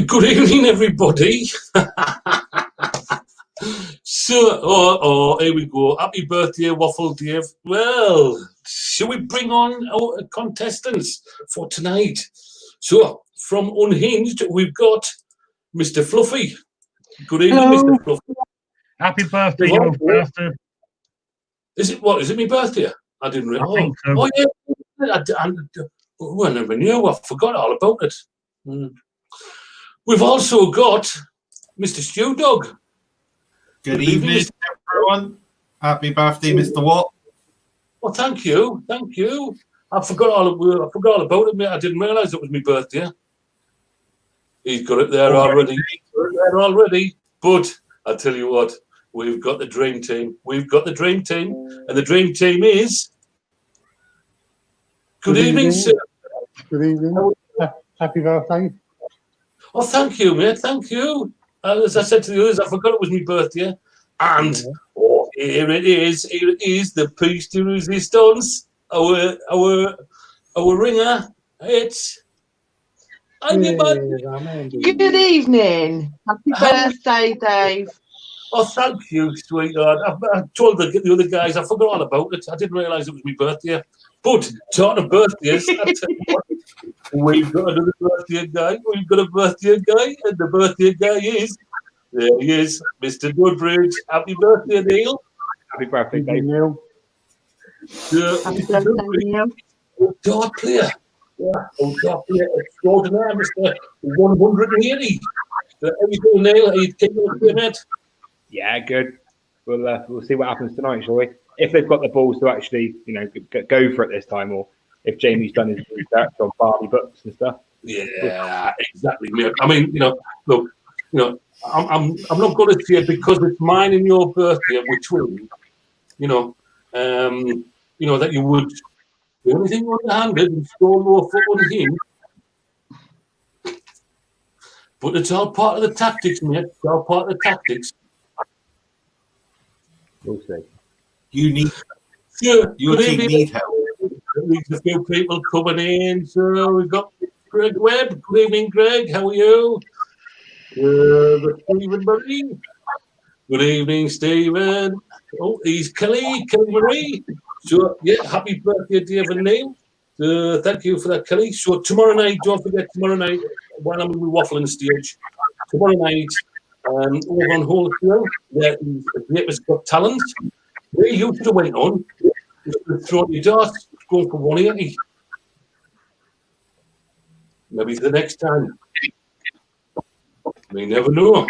Good evening, everybody. So, here we go. Happy birthday, Waffle Dave. Well, shall we bring on our contestants for tonight? So, from Unhinged, we've got Mr. Fluffy. Good evening, Hello. Mr. Fluffy. Happy birthday, you bastard. Is it what? Is it my birthday? I didn't realize. I think so. Oh, yeah. I never knew. I forgot all about it. We've also got Mr. Stew Dog. Good evening, everyone. Happy birthday, Mr. Watt. Well, thank you. Thank you. I forgot all about it, mate. I didn't realise it was my birthday. He's got it there already. But I tell you what, we've got the dream team. We've got the dream team. And the dream team is... Good evening, sir. Good evening. Happy birthday. Oh, thank you, mate. Thank you. As I said to the others, I forgot it was my birthday. And here it is. Here it is. The piece de resistance. Our ringer. It's Good evening. Happy birthday, Dave. Oh, thank you, sweetheart. I told the other guys I forgot all about it. I didn't realise it was my birthday. But talking of birthdays, I tell you what, we've got another birthday guy. We've got a birthday guy, and the birthday guy is, there he is, Mr. Goodbridge. Happy birthday, Neil. Happy birthday, Dave. Neil. Happy birthday, Neil. Dart player. Yeah, dart player extraordinaire, Mr. 180. How you doing, Neil? Are you kicking up, mate? Yeah, good. We'll see what happens tonight, shall we? If they've got the balls to actually, go for it this time, or if Jamie's done his research on Barbie books and stuff. Yeah, exactly, mate. I mean, look, I'm not going to say it because it's mine and your birthday, which will, that you would do anything underhanded and score more foot on him. But it's all part of the tactics, mate. It's all part of the tactics. We'll see. You need your team need help. There's a few people coming in. So we've got Greg Webb. Good evening, Greg. How are you? Stephen Murray. Good evening, Stephen. Oh, he's Kelly Marie. So, yeah, happy birthday, Dave and Neil. Thank you for that, Kelly. So, tomorrow night, don't forget, while I'm in the waffling stage, tomorrow night, over on Wholesale, there is Vapers Got Talent. They used to went on, throw your darts, going for 180. Maybe the next time. We never know.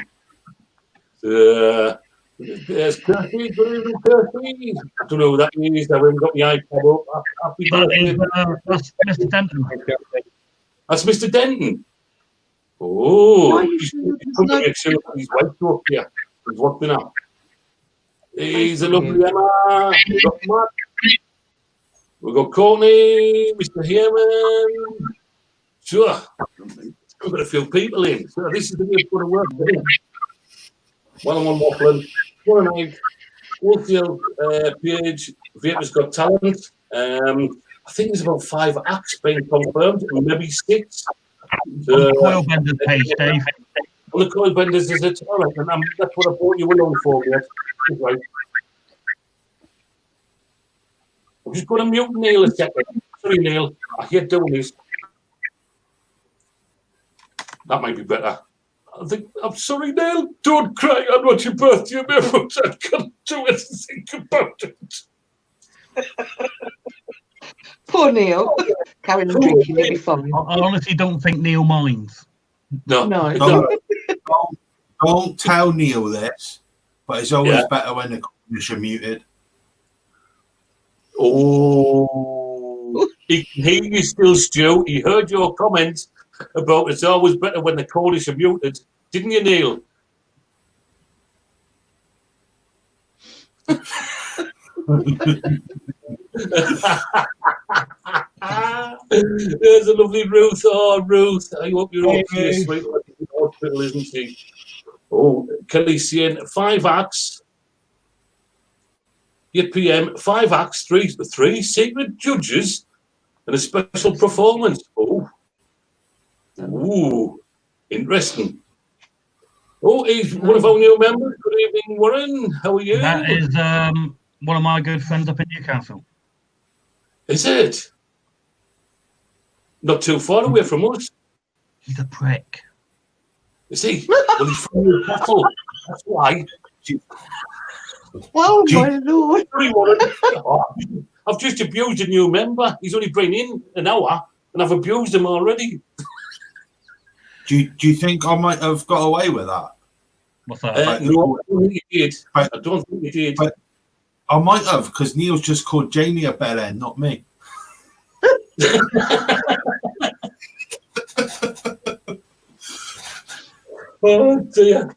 There's Kirsty. Good evening, Kirsty. I don't know who that is. I haven't got my iPad up. Happy birthday. That's Mr. Denton. That's Mr. Denton. Oh, he's his wife up here. He's working up. He's a lovely Emma. We've got Matt. We've got Courtney, Mr. Heyman. Sure. We've got a few people in. So this is the way it's going to work. One-on-one waffling. Tomorrow night, Wholesale page, Vapers Got Talent. I think there's about 5 acts being confirmed, maybe 6. On the Coil Benders page, Dave. On the Coil Benders, is it? All right, and that's what I brought you along for, yes. Right. I'm just going to mute Neil a second. Sorry, Neil. I hate doing this. That might be better. I'm sorry, Neil. Don't cry. I'm not your birthday member. I can't do anything about it. Poor Neil. Carry on drinking, it'll be fine. I honestly don't think Neil minds. No. Don't tell Neil this, but it's always better when the comments are muted. Oh, he can hear you still, Stu. He heard your comments about it's always better when the Cornish are muted. Didn't you, Neil? There's a lovely Ruth. Oh, Ruth. I hope you're okay, sweet. Hospital, isn't she? Oh, Kelly's saying 5 acts. 8 p.m. 5 acts, 3 secret judges, and a special performance. Oh. Ooh. Interesting. Oh, he's one of our new members. Good evening, Warren. How are you? That is one of my good friends up in Newcastle. Is it? Not too far away from us. He's a prick. Is he? Well, he's from Newcastle. That's why. Oh my lord! Sorry, Warren. Oh, I've just abused a new member. He's only been in an hour, and I've abused him already. Do you think I might have got away with that? What's that? No, I don't think you did. I don't think you did. But I might have, because Neil's just called Jamie a bell end, not me. Oh dear.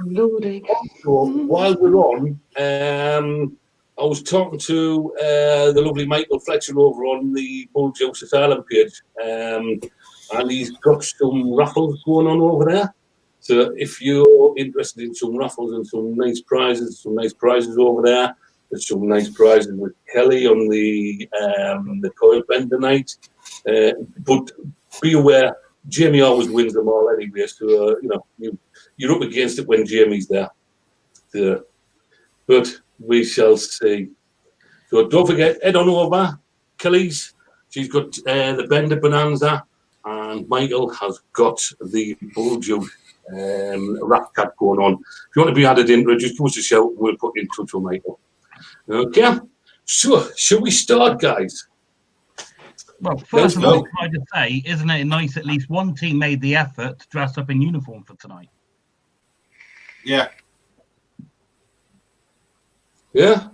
Lordy. So while we're on, I was talking to the lovely Michael Fletcher over on the Bull Juice Asylum page, and he's got some raffles going on over there. So if you're interested in some raffles and some nice prizes over there. There's some nice prizes with Kelly on the coil bender night. But be aware, Jamie always wins them all anyway. So you're up against it when Jamie's there. But we shall see. So don't forget, head on over. Kelly's, she's got the Bender Bonanza, and Michael has got the Bull Juice Rat Cat going on. If you want to be added in, just give us a shout. We'll put you in touch with Michael. Okay. So, shall we start, guys? Well, first of all, I'd just say, isn't it nice at least one team made the effort to dress up in uniform for tonight? Yeah. Yeah?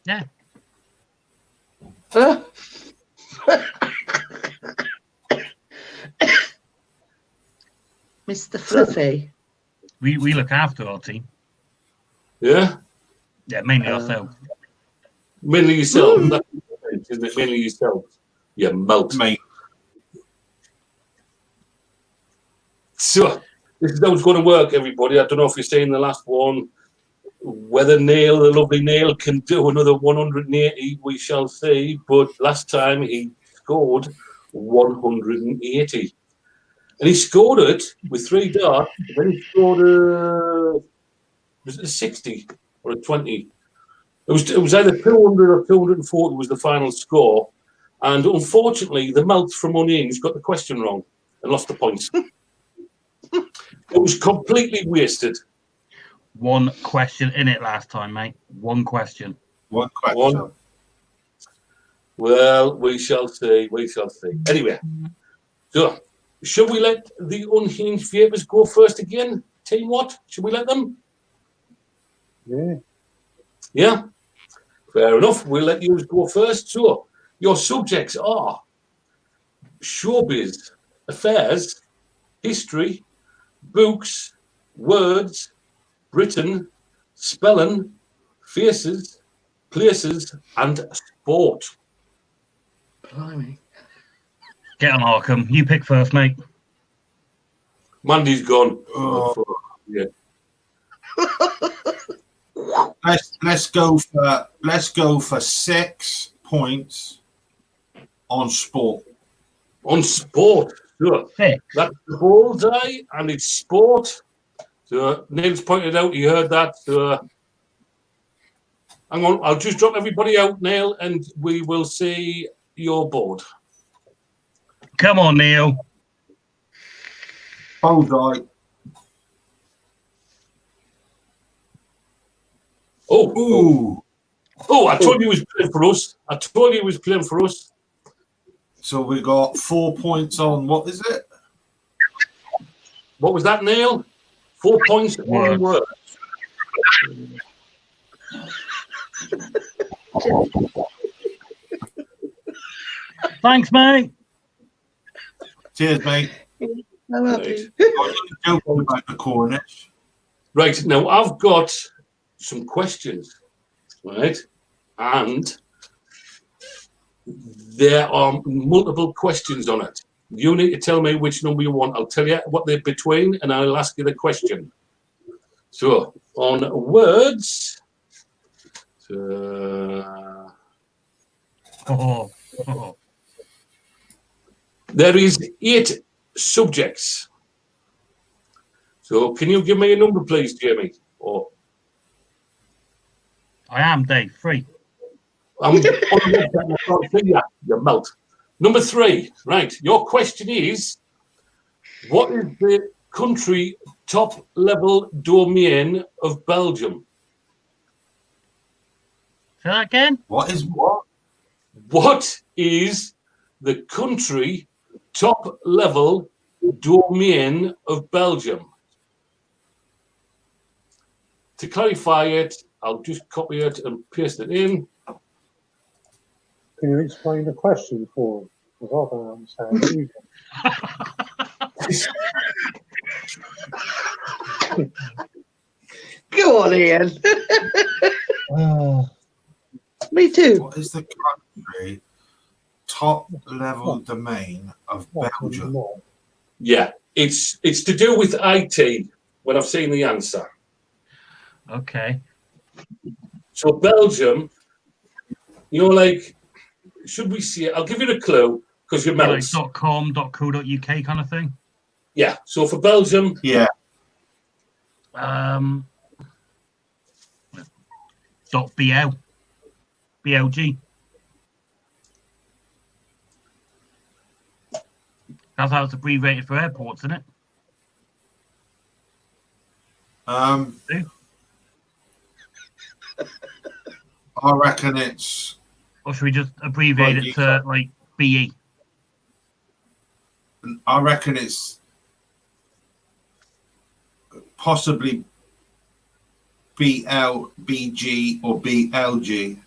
Yeah. Mr. Fluffy. We look after our team. Yeah? Yeah, mainly ourselves. Mainly yourself. That's the point, isn't it? Mainly yourself. Yeah, melt. Mate. So, this is how it's going to work, everybody. I don't know if you're saying the last one, whether Neil, the lovely Neil, can do another 180, we shall see. But last time he scored 180. And he scored it with 3 darts. Then he scored was it a 60 or a 20? It was either 200 or 240 was the final score. And unfortunately, the melt from Unhinged got the question wrong and lost the points. It was completely wasted. One question in it last time, mate. One question. One question. One. Well, we shall see. We shall see. Anyway, so should we let the Unhinged Vapers go first again? Team what? Should we let them? Yeah. Yeah? Fair enough. We'll let you go first. So, your subjects are showbiz, affairs, history, books, words, Britain, spelling, faces, places, and sport. Blimey. Get on, Arkham. You pick first, mate. Mandy's gone. Oh, yeah. Let's go for 6 points on sport. On sport, sure. Hey. That's the bullseye, and it's sport. So Neil's pointed out, you heard that. So hang on, I'll just drop everybody out, Neil, and we will see your board. Come on, Neil. Bullseye. Oh, ooh. Oh, I told you he was playing for us. I told you he was playing for us. So we got 4 points on, what is it? What was that, Neil? 4 points on words. Thanks, mate. Cheers, mate. Right. About the Cornish. Right, now I've got some questions, right? And there are multiple questions on it. You need to tell me which number you want. I'll tell you what they're between, and I'll ask you the question. So, on words, there is 8 subjects. So can you give me a number, please, Jamie? Or I am, Dave. 3. I'm on the website, I can't see you, you melt. Number 3, right. Your question is, what is the country top level domain of Belgium? Say that again? What is what? What is the country top level domain of Belgium? To clarify it, I'll just copy it and paste it in. Can you explain the question for him? Because I don't understand either. Go on, Ian. Me too. What is the country top level domain of Belgium? Yeah, it's to do with IT when I've seen the answer. Okay. So Belgium, you know, like, should we see it? I'll give you a clue because you're Like melts. .com.co.uk kind of thing. Yeah. So for Belgium, Yeah. .bl. BLG. That's how it's abbreviated for airports, isn't it? I reckon it's. Or should we just abbreviate it to like BE? I reckon it's possibly BL, BG, or BLG.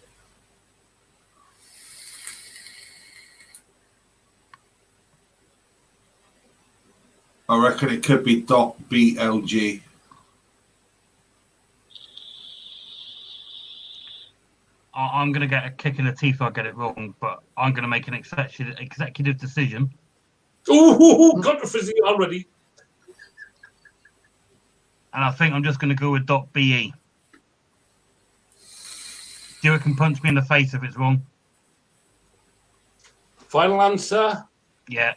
I reckon it could be .BLG. I'm going to get a kick in the teeth if I get it wrong, but I'm going to make an executive decision. ooh, controversy already. And I think I'm just going to go with .be. Stuart can punch me in the face if it's wrong. Final answer. Yeah.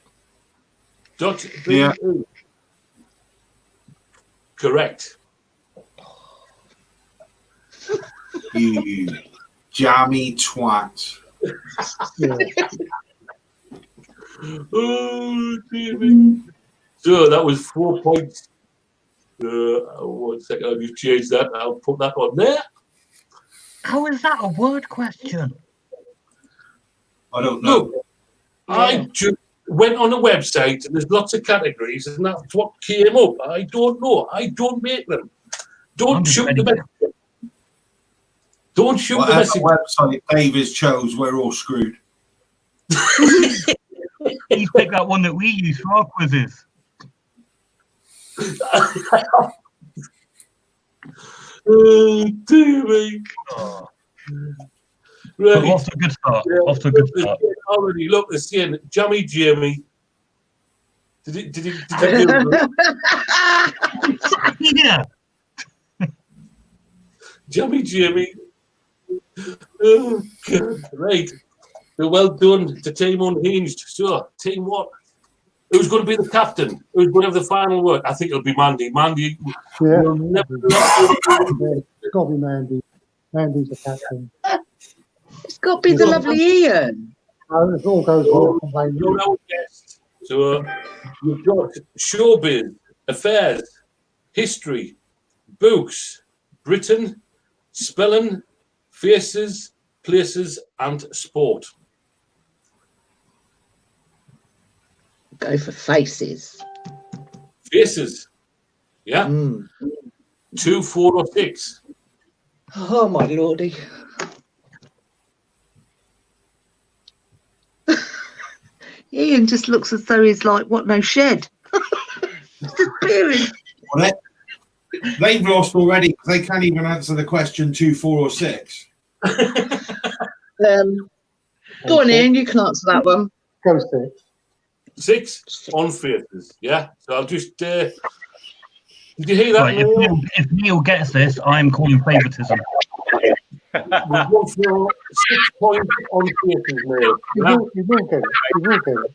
.be. Yeah. Correct. You jammy twat. Yeah. Oh, dear. So that was 4 points. 1 second, I'll just change that. I'll put that on there. How is that a word question? I don't know. Look, I just went on a website and there's lots of categories and that's what came up. I don't know. I don't make them. Don't shoot the message. Don't shoot the Whatever message. website Davis chose, we're all screwed. He's picked that one that we use for our quizzes. Oh, dear me. Right. Off to a good start. Yeah, Off to a good start. Already, look, the skin. Jammy Jamie. Did he do it? Yeah. Jammy Jamie. Oh, God. Right. So well done to Team Unhinged. So, Team what? Who's going to be the captain? Who's going to have the final word? I think it'll be Mandy. Mandy Yeah. will never. It's got to be Mandy. Mandy's the captain. It's got to be the lovely Ian. No, if all goes well, You're our guest. So you've got showbiz, affairs, history, books, Britain, spelling, faces, places, and sport. Go for faces. Faces. Yeah. Mm. 2, 4, or 6. Oh, my lordy. Ian just looks as though he's like, what, no shed? Disappearing. Well, they've lost already because they can't even answer the question 2, 4, or 6. Go on, Ian, you can answer that one. Go 6. 6 on faces. Yeah. So I'll just. Did you hear that? Right, if Neil gets this, I'm calling favouritism. We've gone for 6 points on faces, Neil. You will get it. You will get it.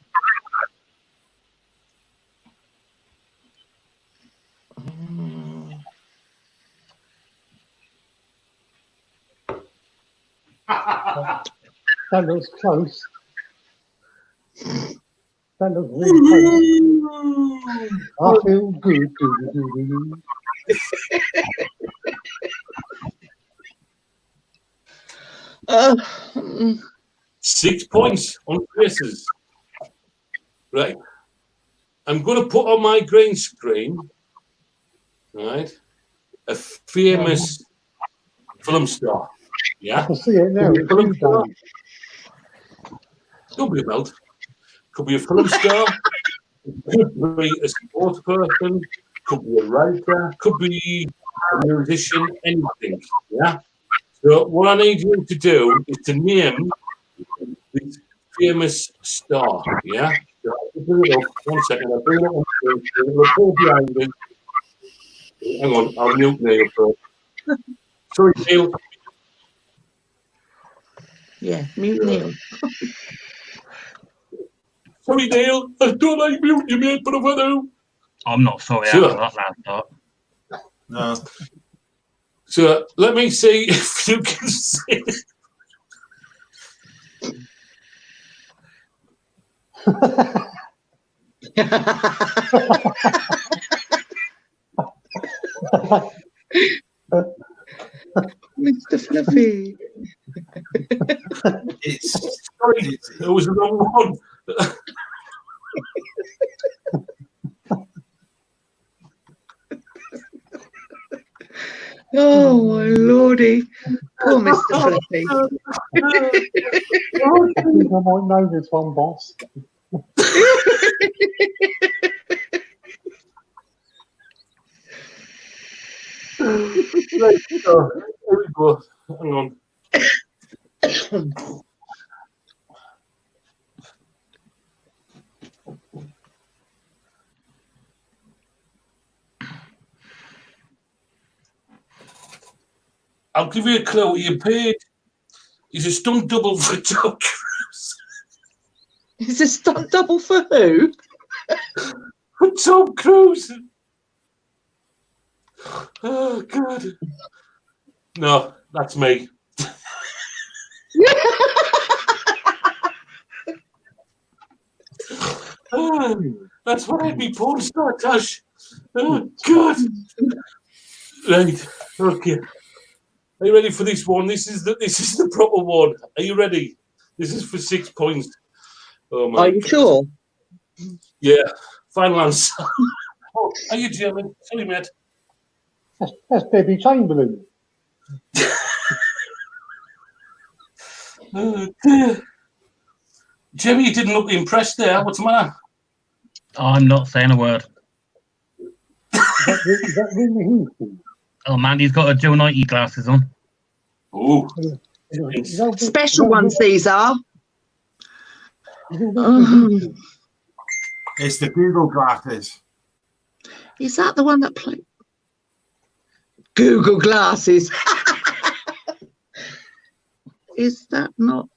That looks close. That looks really close. I feel good. Mm. 6 points on Chris's. Right. I'm going to put on my green screen, right, a famous film star. I Yeah. can see it now. It's you, Dave. Don't be about. Could be a film star. Could be a sports person. Could be a writer. Could be a musician. Anything. Yeah. So what I need you to do is to name this famous star. Yeah. So I'll bring it up. 1 second. I'll bring it up on screen. We'll pull behind it. Hang on. I'll mute Neil first. Sorry, Neil. Yeah, mute Neil. Sorry, Neil. I don't like mute you, mate, but I do. I'm not sorry Sure. after that last start. No. So let me see if you can see it. Mr. Fluffy. Sorry, it was the wrong one. Oh my lordy. Poor Mr. Fluffy. I think I might know this one, boss. Right, so, here we go. Hang on. I'll give you a clue. You paid. He's a stunt double for Tom Cruise. Is a stunt double for who? For Tom Cruise. Oh God. No, that's me. Oh, that's what I'd be porn star, Tash. Oh God. Right. Okay. Are you ready for this one? This is the proper one. Are you ready? This is for 6 points. Oh my Are you God. sure? Yeah. Final answer. Oh, are you German? Sorry, mate. That's Debbie Chamberlain. Oh, dear. Jimmy, you didn't look impressed there. What's the matter? I'm not saying a word. Is that Whitney Houston? Oh man, he's got a Joe 90 glasses on. Oh, Special ones these are. It's the Google glasses. Is that the one that played? Google glasses. Is that not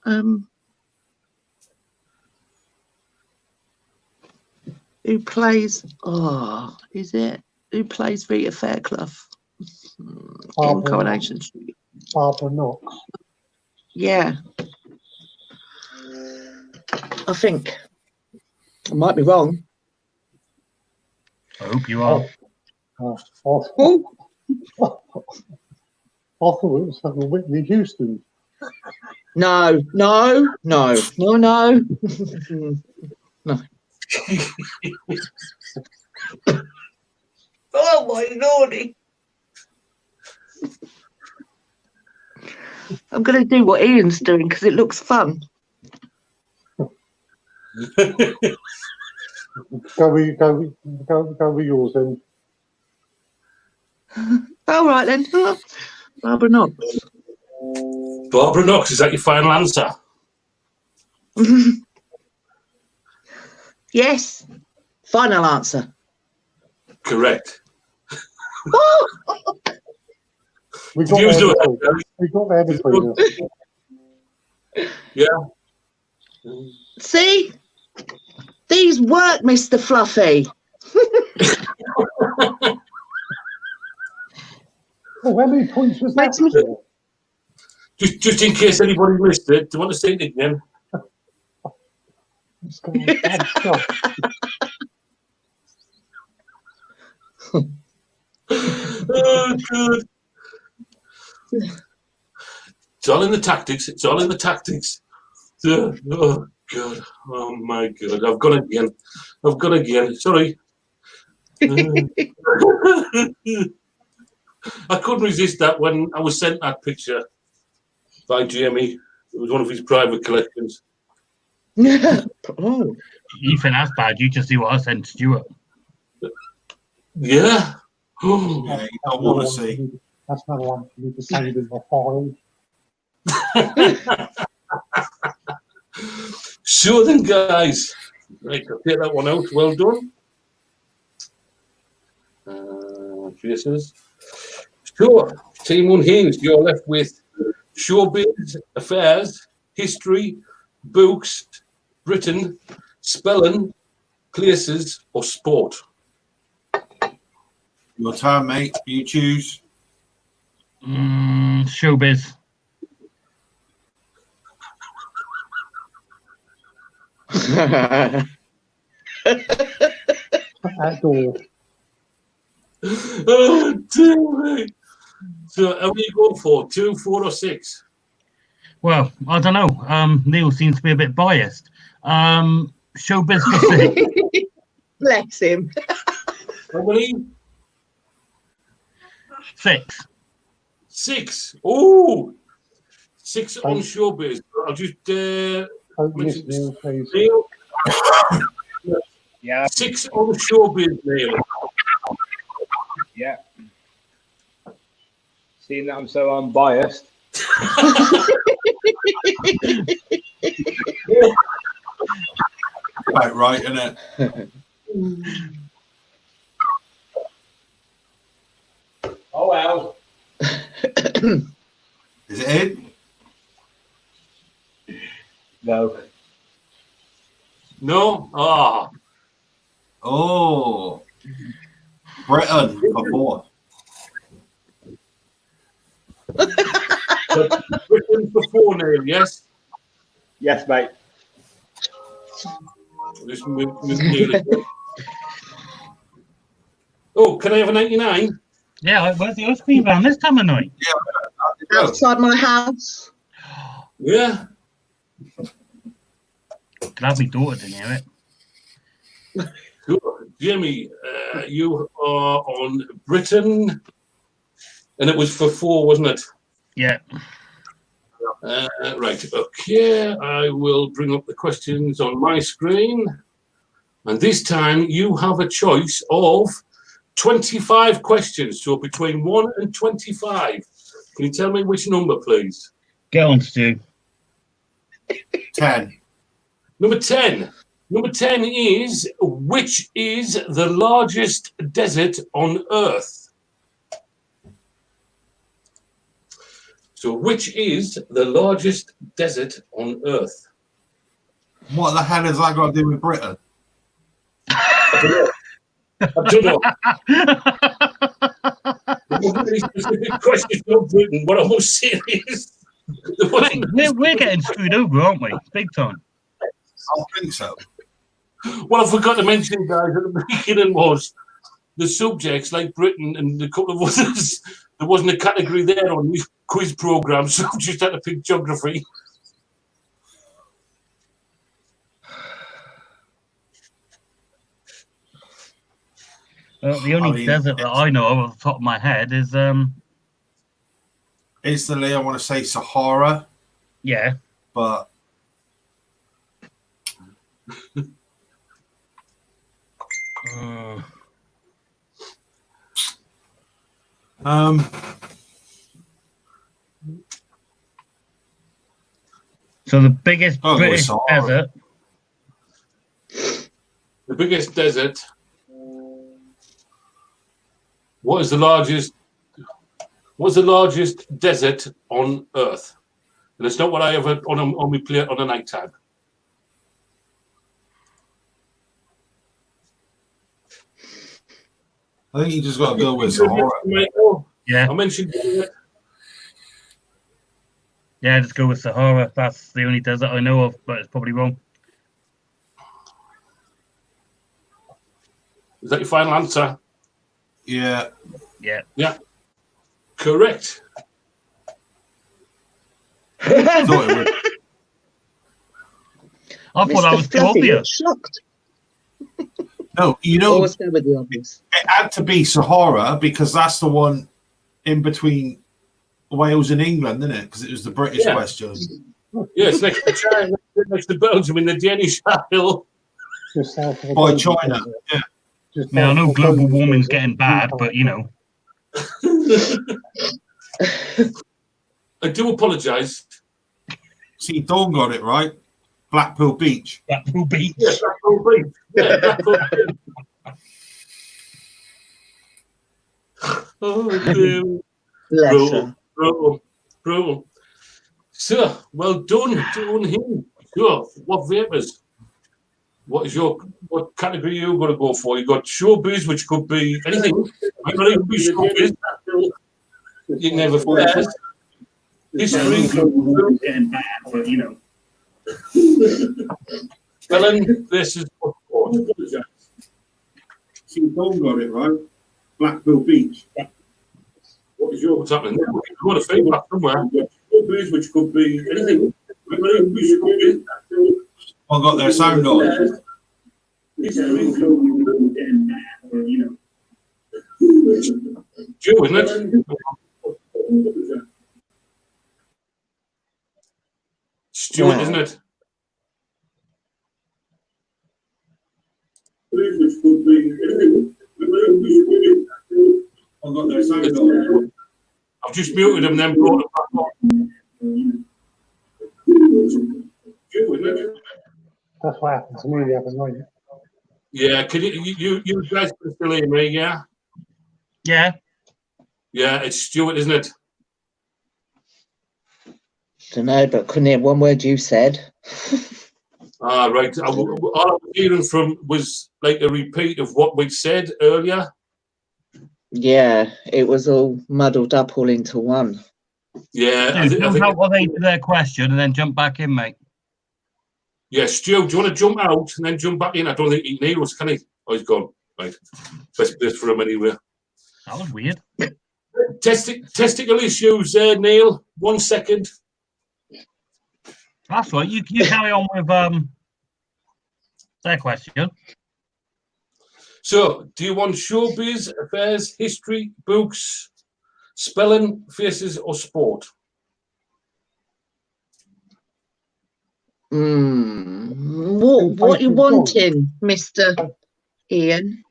who plays? Oh, is it who plays Rita Fairclough? In Coronation Street. Barbara Knox. Yeah, I think I might be wrong. I hope you are. Oh, Oh, I thought it was fucking Whitney Houston. no. No. Oh my lordy. I'm going to do what Ian's doing because it looks fun. Go with yours then. All right then. Oh, Barbara Knox. Barbara Knox, is that your final answer? Yes. Final answer. Correct. Oh! We Did you do it? We got there between us. Yeah. See? These work, Mr. Fluffy. Oh, how many points was that? Makes me- Just in case anybody missed it, do you want to say it again? It's going to stop. Oh, good. It's all in the tactics. It's all in the tactics. Oh, God. Oh, my God. I've gone again. Sorry. I couldn't resist that when I was sent that picture by Jamie. It was one of his private collections. Oh, You think that's bad? You just see what I sent Stuart. Yeah. Oh, Yeah, I want to see. That's another one for me to save in my file. sure then, guys. Right, I'll take that one out. Well done. Faces. Sure. Team Unhinged, you're left with showbiz, affairs, history, books, Britain, spelling, places, or sport. Your turn, mate. You choose. Showbiz. Outdoor. Oh, dear me. So, how do you go for? 2, 4, or 6? Well, I don't know. Neil seems to be a bit biased. Showbiz for 6. Bless him. How many? 6. 6. Oh, 6 on showbiz. I'll just Yes, Neil, please. Neil. Yeah, 6 on showbiz, Neil. yeah. Seeing that I'm so unbiased. Quite right, isn't it? Oh well. Is it in? No. No? Ah. Oh. Britain for 4. Britain for 4, Neil, yes? Yes, mate. Just with Neil again. Oh, can I have a 99? Yeah, where's the ice cream van this time of night? Outside my house. Yeah. Glad my daughter didn't hear it. Cool. Jimmy, you are on Britain, and it was for 4, wasn't it? Yeah. Right, okay. I will bring up the questions on my screen. And this time you have a choice of 25 questions, so between 1 and 25. Can you tell me which number, please? Get on, Stu. 10. Number 10. Number 10 is, which is the largest desert on Earth? So, which is the largest desert on Earth? What the hell has that got to do with Britain? I don't know. There wasn't any specific questions on Britain, but I'm more serious. We're getting screwed over, aren't we? Big time. I think so. What I forgot to mention, guys, at the beginning was the subjects like Britain and a couple of others. There wasn't a category there on this quiz program, so I just had to pick geography. The only desert that I know of off the top of my head is Instantly, I want to say Sahara, yeah. but So the biggest Oh, British Sahara. desert. The biggest desert. What is the largest? What's the largest desert on Earth? And it's not what I have on my plate on a night tag. I think you just got to go with Sahara. Yeah. I mentioned it. Yeah, just go with Sahara. That's the only desert I know of, but it's probably wrong. Is that your final answer? Yeah. Yeah. Yeah. Correct. I thought it would. I thought that was too Fluffy, you're obvious. shocked. No, you know, Always go with the obvious. it had to be Sahara because that's the one in between Wales and England, isn't it? Because it was the British Yeah. question. Yes, next to China, next to Belgium in the Danish Isle. Just south of the By Gobi China, Desert. yeah. Just Now, I south know of the global Gobi warming's Desert, getting bad, Utah. but you know. I do apologise. See, Dawn got it right. Blackpool Beach. Blackpool Beach. Yeah, Blackpool Beach. Yeah, Blackpool Beach. Oh, dear. Bless Brutal, her. brutal, brutal. Sir, well done to Unhinged. Sure, what vapors? What category are you going to go for? You got showbiz, which could be anything. You can be showbiz. You can have a fairs. History, Getting bad, but you know. spelling versus sport. See, Dawn got it right. Blackpool Beach. What's happening? You've got a feedback somewhere. Showbiz, which could be anything. You can be showbiz. I got their sound on. Joe, isn't it? Stuart, Yeah. isn't it? I got their sound on. I've just muted him, then brought him back on. Joe, isn't it? That's what happened to me the other night. Yeah, can you guys can still hear me? Yeah, Yeah. yeah, it's Stuart, isn't it? Don't know, but couldn't hear one word you said. Ah, right. All I was hearing from was like a repeat of what we'd said earlier. Yeah, it was all muddled up all into one. Yeah, I Dude, think how they do their question and then jump back in, mate. yeah, Stu, do you want to jump out and then jump back in? I don't think he needs, can he? Oh, he's gone. Right. Best place for him anyway. That was weird. Testicle issues, Neil. 1 second. That's right. You carry on with their question. So, do you want showbiz, affairs, history, books, spelling, faces, or sport? What you wanting, Mr. Ian?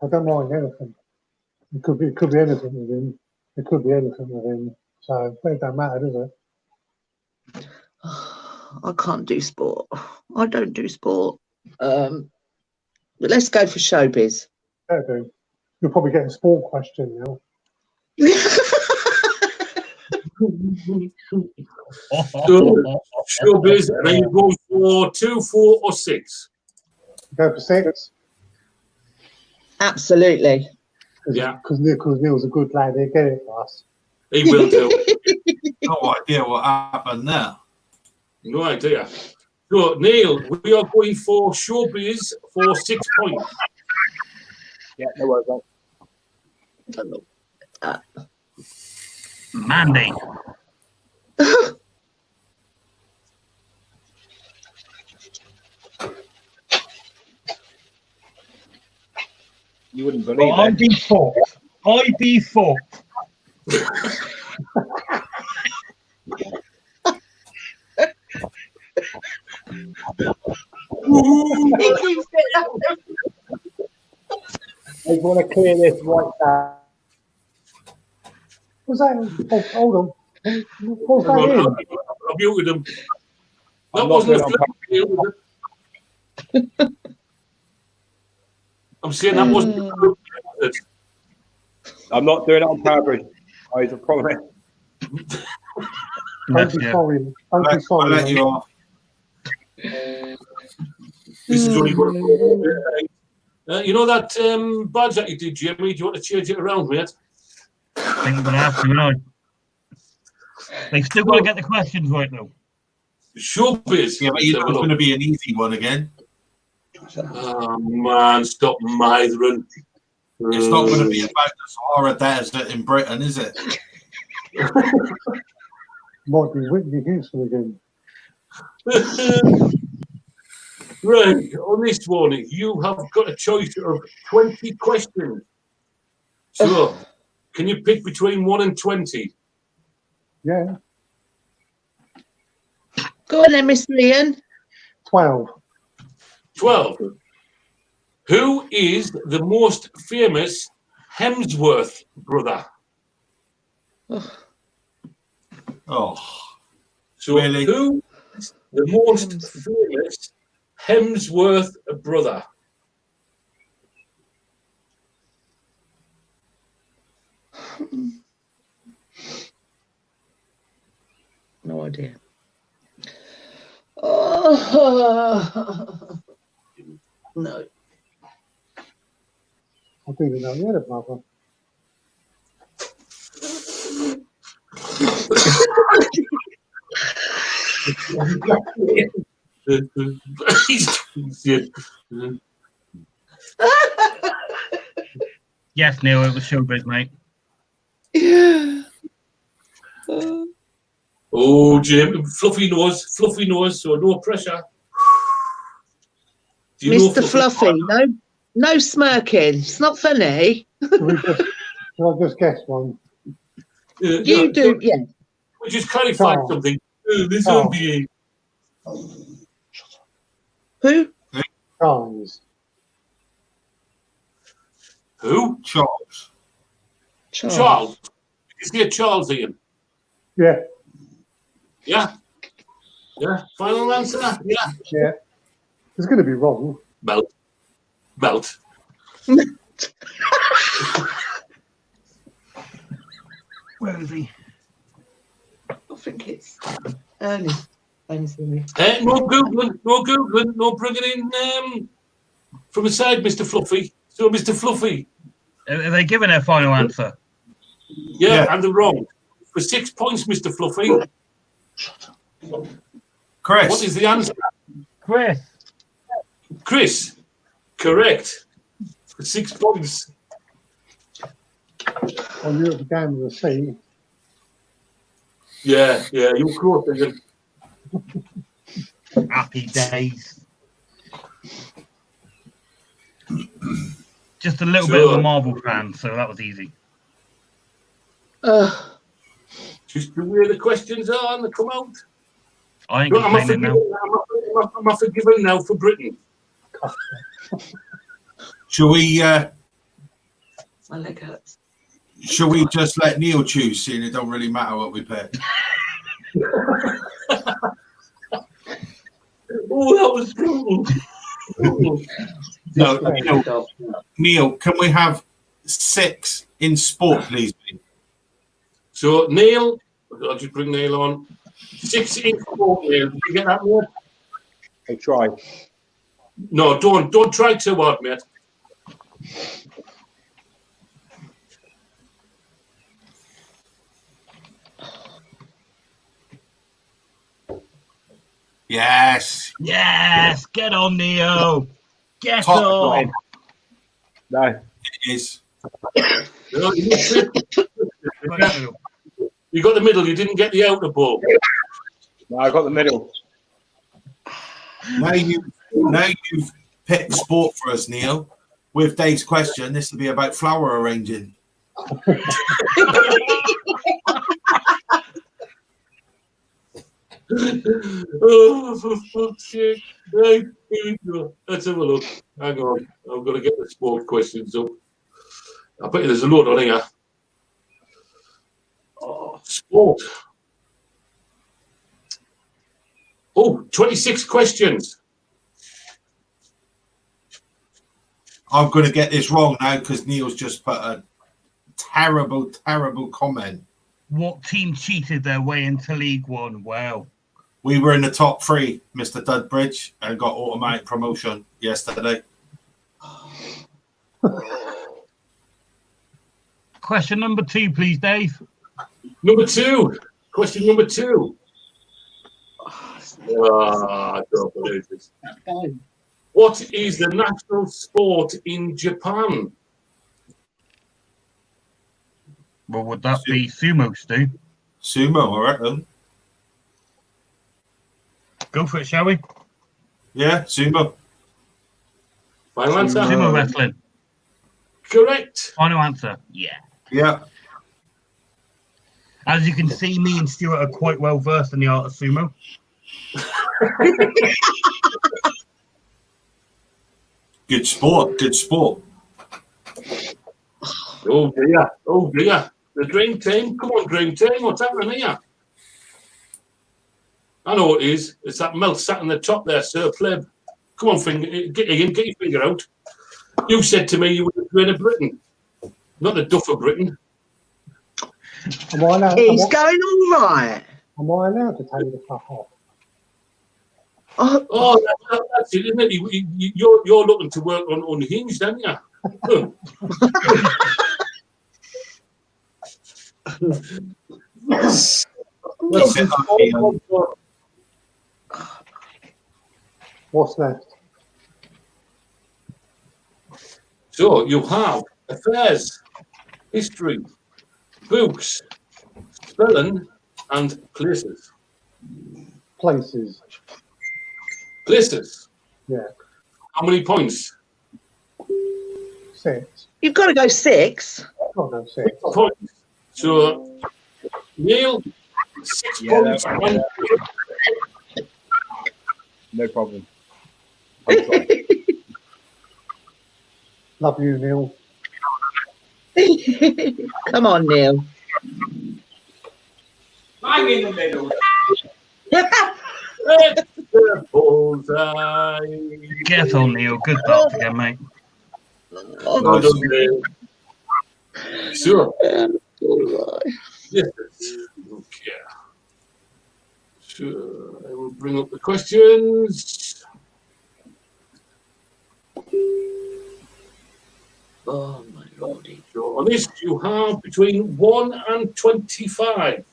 I don't mind anything. It could be anything with him. It could be anything with him. So it don't matter, does it? I can't do sport. I don't do sport. But let's go for showbiz. Yeah, do. You'll probably get a sport question now. Showbiz, and then you go for 2, 4, or 6. Go for 6. Absolutely. Yeah. Because Neil's a good lad. He'll get it for us. He will do. No idea what happened there. No idea. So, Neil, we are going for showbiz for 6 points. Yeah, no worries. Mandy. You wouldn't believe I'd it. be fucked. I'd be fucked. I want to clear this right now. Was that? Oh, hold on. What's Hang on, that in? I muted him. That I'm not wasn't doing a it on flip, Neil, was it? I'm saying that wasn't a flip, was it? I'm not doing it on purpose. I promise. Don't be sorry. Don't be I'll sorry. let you mate. off. This is only going to you know that badge that you did, Jimmy? Do you want to change it around, mate? I think I'm gonna have to, you know. They've still got to get the questions right, though. Showbiz. Yeah, but you know it's going to be an easy one again. Oh, man, stop mithering. It's not going to be about the Sahara Desert in Britain, is it? Might be Whitney Houston again. Right, on this one, you have got a choice of 20 questions. So, can you pick between 1 and 20? Yeah, Go on then, Mr. Ian. 12. 12. Who is the most famous Hemsworth brother? Oh, So, really? who is the most famous Hemsworth brother? No idea. Oh, no. I didn't know you had a brother. Yes, Neil, it was showbiz, mate. Oh, Jim, fluffy nose, so no pressure. Do you know Mr. Fluffy, no smirking. It's not funny. Shall I just guess one? You do, yeah. We just clarify Charles. something. This Charles. won't be. Who? Charles. Who? Charles. Charles. Is he a Charles, Ian? Yeah, Yeah. Yeah. Final answer? Yeah. yeah. It's going to be wrong. Melt. Where is he? I think it's Ernest. No Googling, no bringing in from the side, Mr. Fluffy. So, Mr. Fluffy. Are they giving their final answer? Yeah, and they're wrong. For 6 points, Mr. Fluffy. Chris. What is the answer? Chris. Chris. Correct. For 6 points. I knew it began with a C. Yeah, you're close, Ian. Happy days. Just a little bit of a Marvel fan, so that was easy. Just the way the questions are and they come out. I ain't No, I'm complaining now. forgiven now for Britain. Shall we? My leg hurts. Shall we just let Neil choose, seeing it don't really matter what we pick? Oh, that was brutal. No, Neil, can we have 6 in sport, please? So, Neil, I'll just bring Neil on. 6 in sport, Neil. Did you get that one? I try. No, don't try too hard, mate. Yes. Yes, get on, Neo. Get Top on. No. It is. No, you got the middle, you didn't get the outer ball. No, I got the middle. Now you've picked sport for us, Neil. With Dave's question, this will be about flower arranging. Oh, for fuck's sake. Right, here we go. Let's have a look. Hang on. I've got to get the sport questions up. I bet you there's a lot on here. Oh, sport. Oh, 26 questions. I'm going to get this wrong now because Neil's just put a terrible, terrible comment. What team cheated their way into League One? Wow. We were in the top 3, Mr. Dudbridge, and got automatic promotion yesterday. Question number 2, please, Dave. Number 2. Question number 2. I don't believe this. What is the national sport in Japan? Well, would that be sumo, Stu? Sumo, I reckon. Go for it, shall we? Yeah, sumo. Final answer? Sumo wrestling. Correct. Final answer. Yeah. Yeah. As you can see, me and Stuart are quite well versed in the art of sumo. Good sport. Good sport. Oh dear. Oh dear. The dream team. Come on, dream team. What's happening here? I know what it is. It's that Mel sat on the top there, Sir Pleb. Come on, finger. Get your finger out. You said to me you were the Queen of Britain, not the Duff of Britain. Am I allowed, He's going all right. am I allowed to take the stuff off? Oh, That's it, isn't it? You're looking to work on Unhinged, aren't you? What's left? So you have affairs, history, books, spelling, and places. Places. Places. Yeah. How many points? 6. you've got to go 6. Not no 6. Points. So Neil, 6 points. No problem. Love you, Neil. Come on, Neil. I'm in the middle. It's the bullseye. Get on, Neil. Good luck again, mate. Well done, Neil. Sure. Yes. Okay. Sure. I will bring up the questions. Oh, my lordy. So on this, you have between 1 and 25.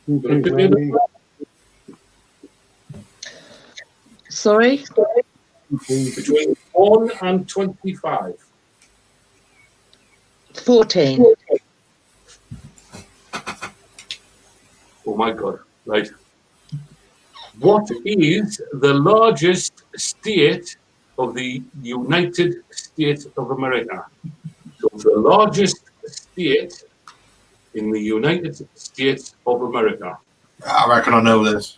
You Gonna keep pick me up? ready. Sorry? Between 1 and 25. 14. Oh my God. Right. What is the largest state of the United States of America? So the largest state in the United States of America. I reckon I know this.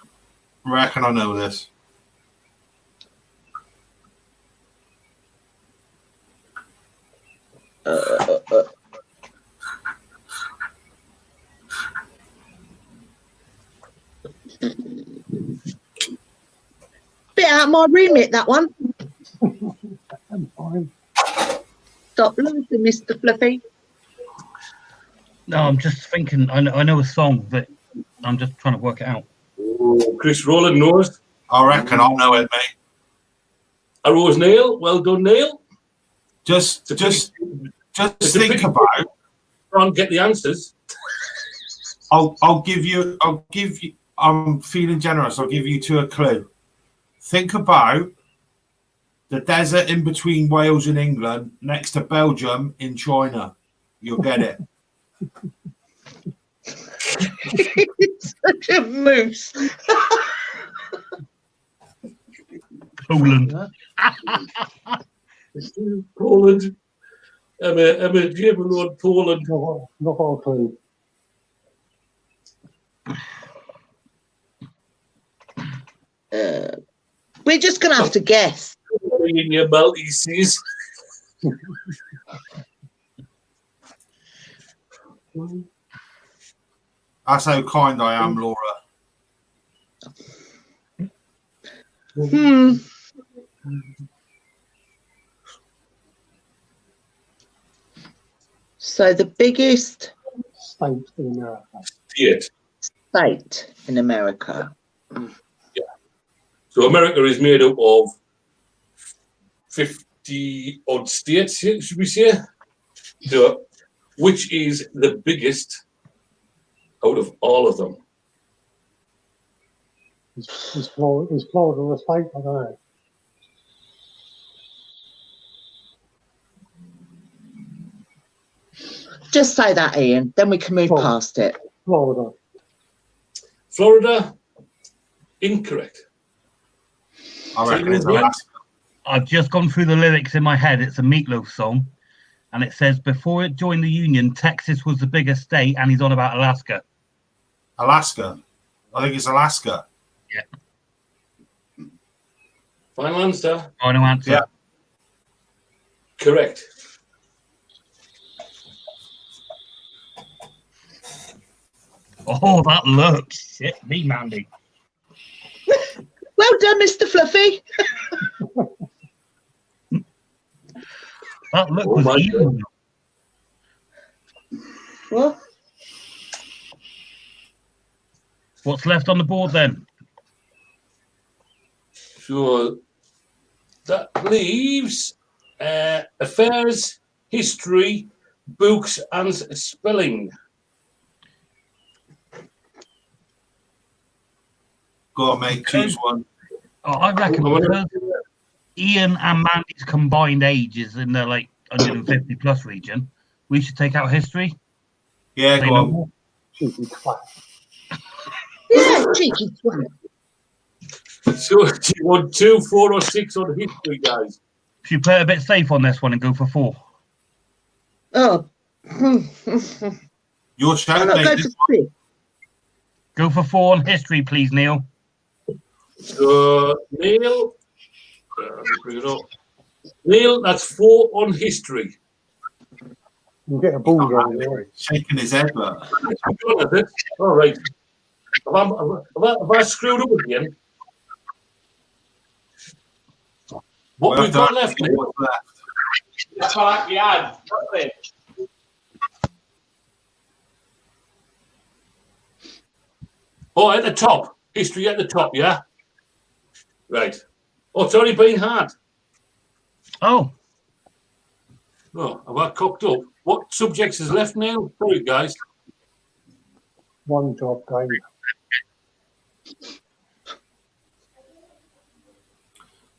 Bit out of my remit, that one. I'm fine. Stop losing, Mr. Fluffy. No, I'm just thinking. I know a song, but I'm just trying to work it out. Oh, Chris Rowland knows. I reckon I know it, mate. A Rose Neil. Well done, Neil. Just It's a think pity. about. Can't get the answers. I'll give you. I'm feeling generous. I'll give you 2 a clue. Think about the desert in between Wales and England, next to Belgium in China. You'll get it. Such a moose. Poland. Poland. Emma, do you ever know Poland? Not got a clue. We're just going to have to guess. In your Maltese. That's how kind I am, Laura. Hmm. So the biggest State in America. State. state in America. So America is made up of 50 odd states, should we say? So, which is the biggest out of all of them? Is Florida a state? I don't know. Just say that, Ian. Then we can move Oh. past it. Florida. Florida, incorrect. I reckon it's Alaska. I've just gone through the lyrics in my head. It's a Meatloaf song, and it says, "Before it joined the Union, Texas was the biggest state," and he's on about Alaska. Alaska. I think it's Alaska. Final answer. Final answer. Yeah. Correct. Oh, that looks shit me, Mandy. Well done, Mr. Fluffy. That look Oh was my evil. What? What's left on the board then? So that leaves affairs, history, books, and spelling. Go on, mate. Choose one. Oh, I reckon because Ian and Mandy's combined age is in the like 150 plus region, we should take out history. Yeah, Say go no on. more. Cheeky twat. Yeah, cheeky twat. So do you want 2, 4, or 6 on history, guys? Should we play it a bit safe on this one and go for 4? Oh. Your I'll shout, go mate. for 6. Go for 4 on history, please, Neil. So Neil, let me bring it up. Neil, that's 4 on history. You get a ball going there. Shaking his head, look. All right. Have I screwed up again? What Well we've got done. left, Neil? What's left? That's all right, yeah. Oh, at the top. History at the top, yeah? Right. Oh, it's already been hard. Oh, Oh, have I cocked up? What subjects is left, Neil? Sorry, guys. One job game.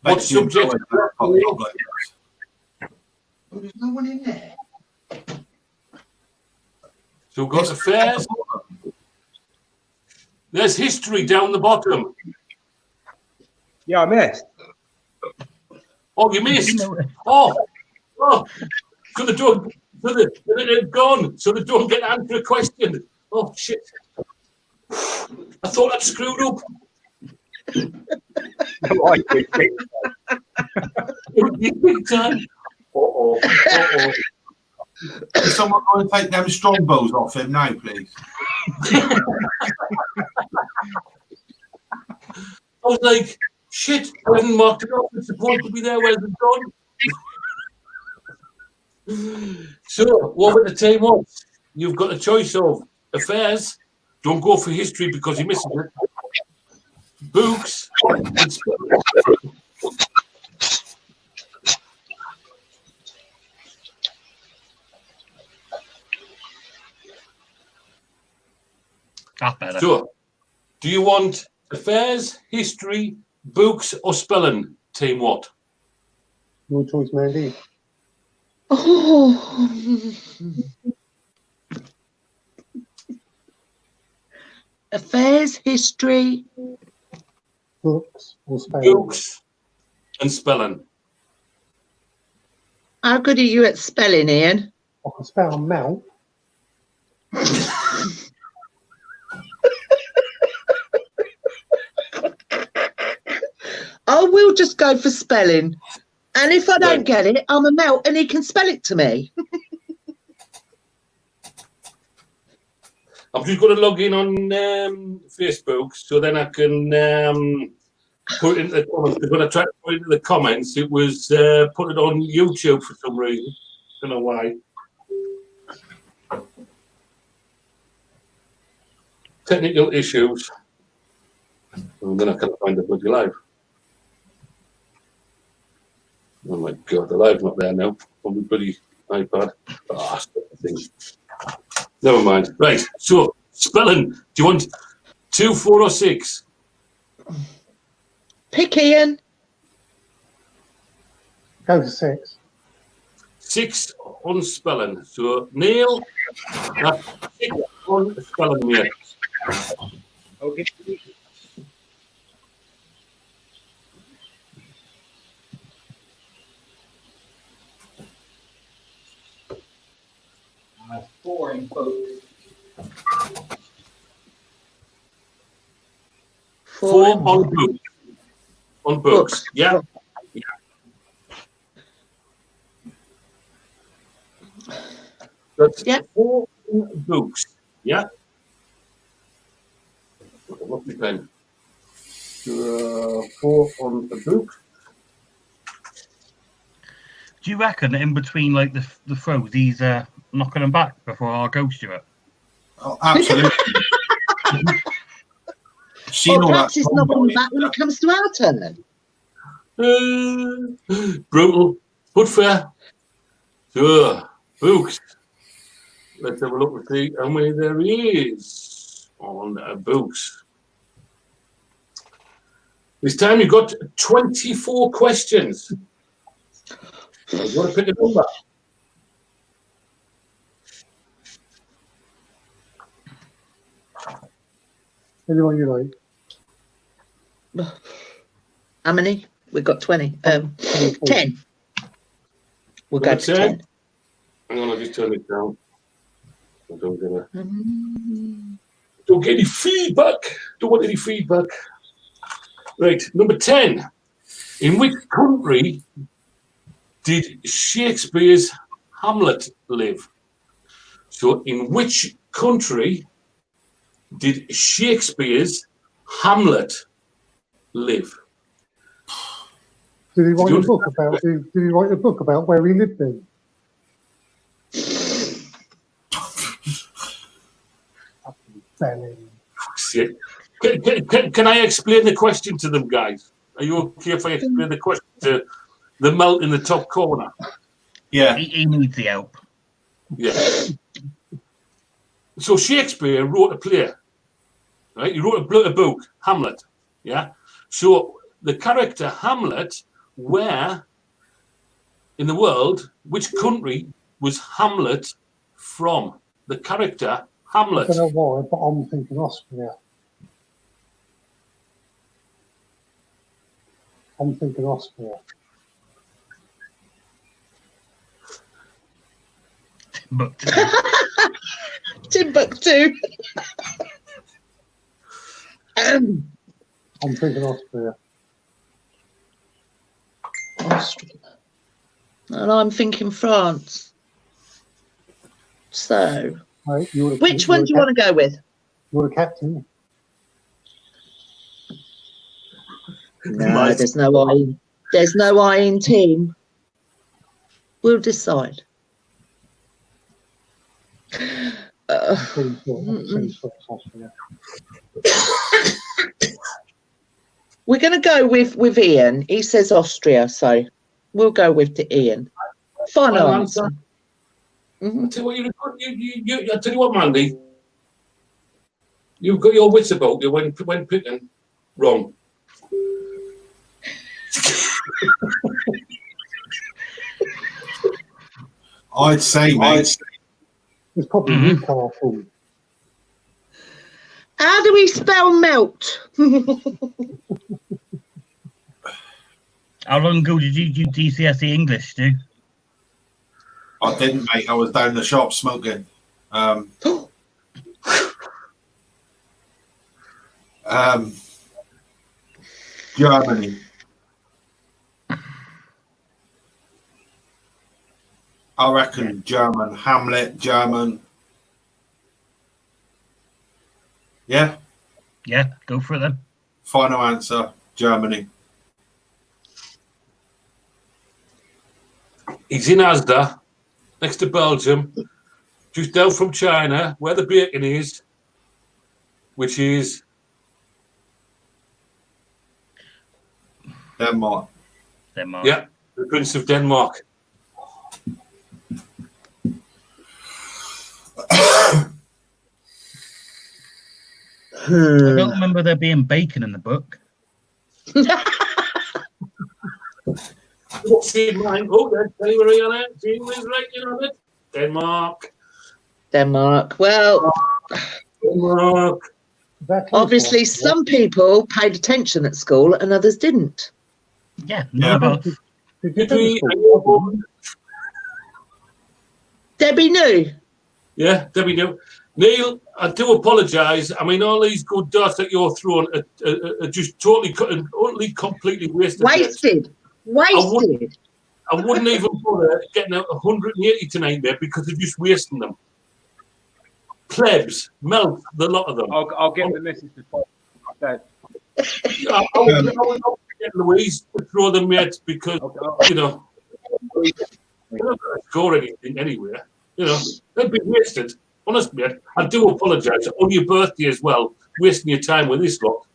What Bet you subject? enjoyed that. There's no one in there. So we've got affairs. There's history down the bottom. Yeah, I missed. Oh, you missed. Oh. So they don't. They're gone. So they don't get to answer a question. Oh shit! I thought I'd screwed up. Big time. Uh-oh. Is someone going to take them strongbows off him now, please? I was like, shit, I haven't marked it off. It's supposed to be there. Where's it gone? So, what were the team on? You've got a choice of affairs. Don't go for history because he misses it. Books. And spelling. that's better. So, do you want affairs, history, books, or spelling? Team what? Your choice, Mandy. Oh. Affairs, history. Books or spelling. Books and spelling. How good are you at spelling, Ian? I can spell mount. I will just go for spelling. And if I don't get it, I'm a melt and he can spell it to me. I'm just going to log in on Facebook so then I can put it into the comments. Because when I tried to put it into the comments, it was put it on YouTube for some reason. Don't know why. Technical issues. And then I can't find the bloody live. Oh my god, the live's not there now. On the bloody iPad. Ah, stupid thing. Never mind. Right, so Spelling. Do you want 2, 4, or 6? Pick Ian. Go for 6. 6 on spelling. So, Neil, that's 6 on spelling, mate. Okay. Four in both. 4 on books. On books. Yeah. That's 4 on books. Yeah. What's the pen? 4 on the book. Do you reckon that in between like the throws, he's knocking them back before our ghost Stuart? Oh, absolutely. Or perhaps he's knocking them back when it comes to our turn then. Brutal, but fair. So, books. Let's have a look and see how many there is on books. This time you've got 24 questions. You want to pick a number? Anyone you like. How many? We've got 20. 10. We'll go to 10. Hang on, I'll just turn it down. I don't get any feedback. Don't want any feedback. Right, number 10. In which country did Shakespeare's Hamlet live? So, in which country did Shakespeare's Hamlet live? Did he write a book about? Did he write a book about where he lived in? Can I explain the question to them, guys? Are you okay if I explain the question to the melt in the top corner? Yeah. He needs the help. Yeah. So Shakespeare wrote a play, right? He wrote a book, Hamlet. Yeah. So the character Hamlet, where in the world, which country was Hamlet from? The character Hamlet. I don't know why, but I'm thinking Austria. I'm thinking Austria. Timbuktu. I'm thinking Austria. Austria. And I'm thinking France. So, Right, which one do you want to go with? You're the captain. No, there's no I. There's no I in team. We'll decide. I'm pretty sure it's Austria. We're going to go with Ian. He says Austria, so we'll go with Ian. Final answer. I tell you what, I tell you what, Mandy. You've got your wits about you when picking wrong. I'd say, mate. It's probably Newcastle. How do we spell melt? How long ago did you do GCSE English, Stu? I didn't, mate. I was down the shop smoking. Germany. I reckon German. Hamlet, German. Yeah? Yeah, go for it then. Final answer, Germany. He's in Asda, next to Belgium, just down from China, where the bacon is, which is Denmark. Denmark. Yeah, the Prince of Denmark. I don't remember there being bacon in the book. What's in mind? Oh, there's delivery on it. She was right on it. Denmark. Denmark. Well, Denmark. obviously, some people paid attention at school and others didn't. Yeah, none of us. Did you do school? Debbie knew. Yeah, Debbie knew. Neil, I do apologise. I mean, all these good darts that you're throwing are just totally, utterly, completely wasted. Wasted. Wasted. I wouldn't even bother getting out 180 tonight there because they're just wasting them. Plebs, melt the lot of them. I'll get the missus before I said. I was not getting Louise to throw them yet because, you know, they're not going to score anything anywhere. You know, they'd be wasted. Honestly, I do apologise. On your birthday as well, wasting your time with this lot.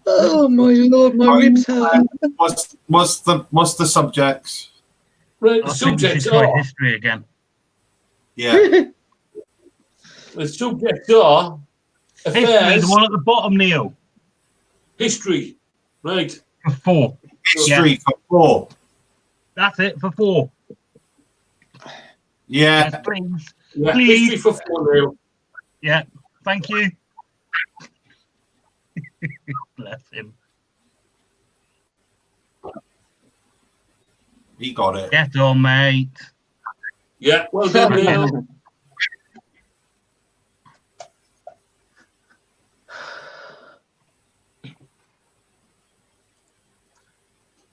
Oh my lord, my ribs hurt. What's the subjects? Right, I the think we should subjects try are. history again. Yeah. The subjects are History, affairs, the one at the bottom, Neil. history. Right. For 4. History for 4. That's it, for 4. Yeah. Yes, please. Yeah, Please. history for 4 now. Yeah, thank you. Bless him. He got it. Get on, mate. Yeah, well done, Neil.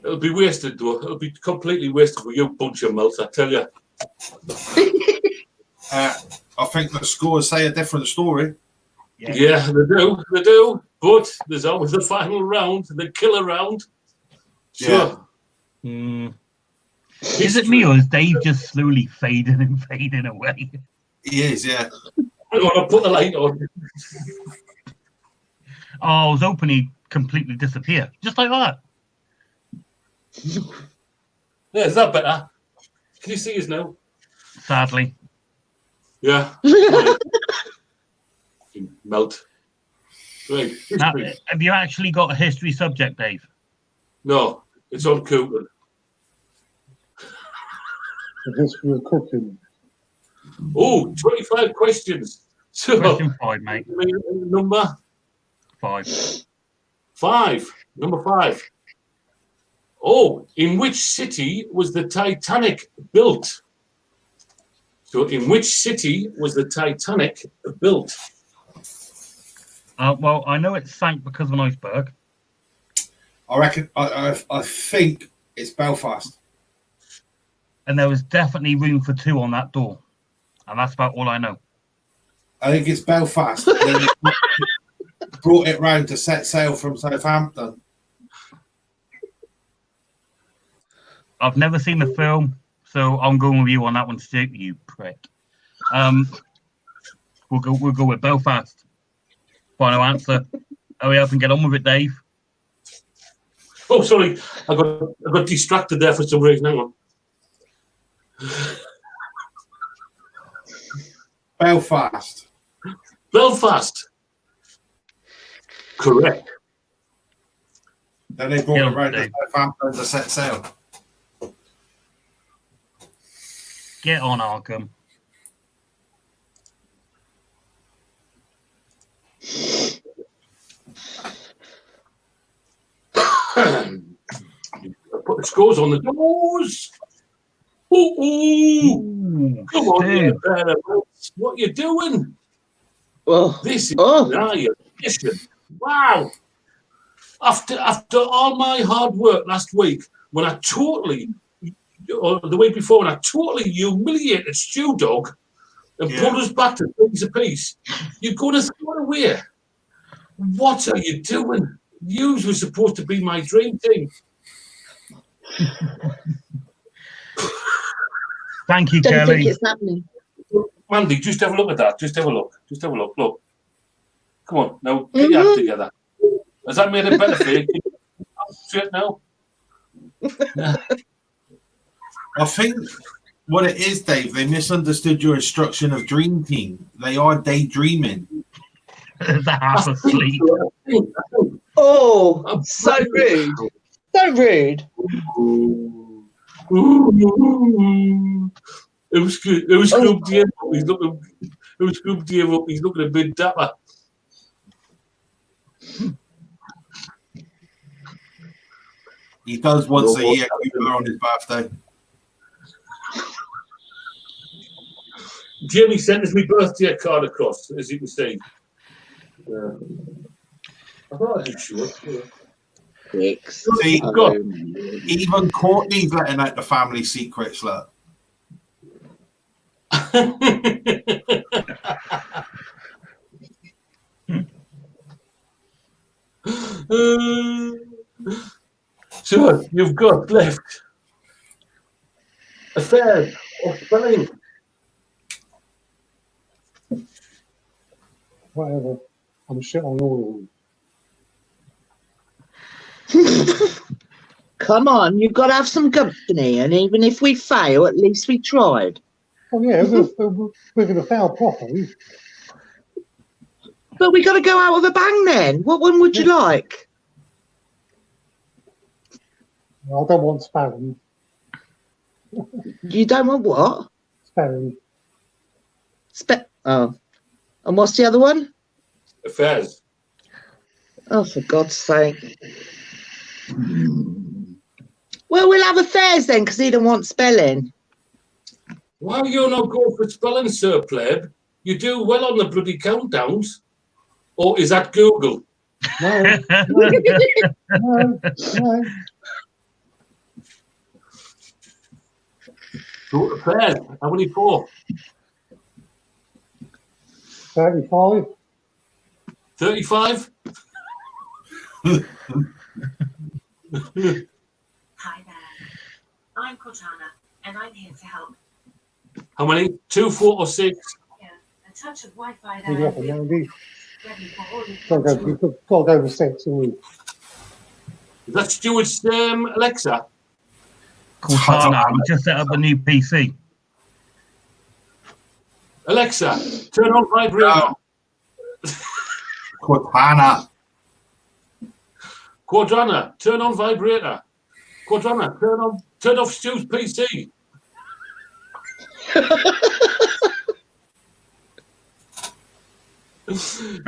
It'll be wasted, though. It'll be completely wasted for you bunch of melts, I tell you. I think the scores say a different story. Yeah, they do. But there's always the final round, the killer round. Sure. Mm. Is it me or is Dave just slowly fading and fading away? He is, yeah. I want to put the light on. Oh, I was hoping he'd completely disappear. Just like that. Yeah, is that better? Can you see us now? Sadly. Yeah. Melt. Right. Now, History. have you actually got a history subject, Dave? No, it's on Cooper. The history of cooking. Oh, 25 questions. So, Question 5, mate. number 5. 5. Number 5. Oh, in which city was the Titanic built? So, in which city was the Titanic built? Well, I know it sank because of an iceberg. I reckon. I think it's Belfast. And there was definitely room for 2 on that door. And that's about all I know. I think it's Belfast. Then they brought it round to set sail from Southampton. I've never seen the film, so I'm going with you on that one, Stu, you prick. We'll go with Belfast. Final answer. Hurry up and get on with it, Dave. Oh, sorry. I got distracted there for some reason. Hang on. Belfast. Belfast. Correct. Then they brought it round to Dave. Southampton to set sail. Get on, Arkham. Put the scores on the doors. Ooh. Come on, you better. What you doing? Oh, This is oh. annihilation. Wow. After all my hard work last week, when I totally, or the week before, when I totally humiliated Stew Dog and pulled us back to 3 apiece, you're going to throw it away. What are you doing? You were supposed to be my dream team. Thank you, Don't think Kelly. it's happening. Mandy, just have a look at that. Just have a look. Just have a look. Look. Come on, now get your act together. Has that made it better for you? Straight now. I think what it is, Dave. They misunderstood your instruction of Dream Team. They are daydreaming. They're half asleep. Oh, so rude. So rude. Who's Scoop Dave up? He's looking. Who's Scoop Dave up? He's looking a bit dapper. He does once a year on his birthday. Jamie sent us my birthday card across, as you can see. I thought I was sure. See, even Courtney's letting out the family secrets, look. So you've got left affairs of spelling. Whatever. I'm shit on all of them. Come on, you've got to have some company, and even if we fail, at least we tried. Oh yeah, we're going to fail properly. But we got to go out with a bang then. What one would you like? I don't want spelling. You don't want what? Spelling. Oh. And what's the other one? Affairs. Oh, for God's sake. Well, we'll have affairs then, because he don't want spelling. Why are you not going for spelling, Sir Pleb? You do well on the bloody countdowns. Or is that Google? No. Go affairs. How many for? 35. 35? Hi there. I'm Cortana, and I'm here to help. How many? 2, 4, or 6? Yeah, a touch of Wi-Fi You there. reckon, Andy? Ready for all the You've got to go with 6. Is that Stuart's Alexa? Cortana, we just set up a new PC. Alexa, turn on vibrator. Cortana. Quadrana, turn on vibrator. Quadrana, turn off Stu's PC.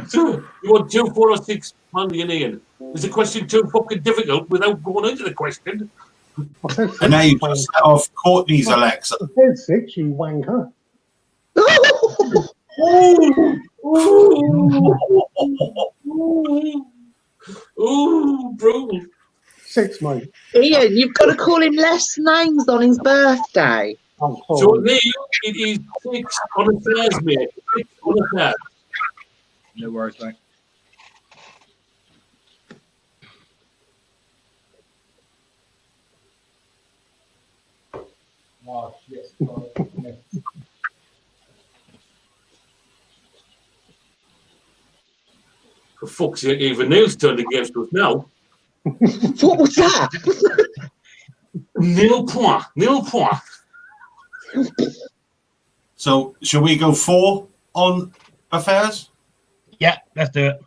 So, you want 2, 4, or 6, Mandy and Ian? Is the question too fucking difficult without going into the question? And now you just set off Courtney's Alexa. I said 6, you wanker. Ooh, brutal. 6, mate. Ian, you've got to call him less names on his birthday. I'm So sorry. Neil, it is 6 on affairs, mate. 6 on affairs. No worries, mate. Oh, shit. For fuck's sake, even Neil's turned against us now. What was that? Nil point. So, shall we go 4 on affairs? Yeah, let's do it.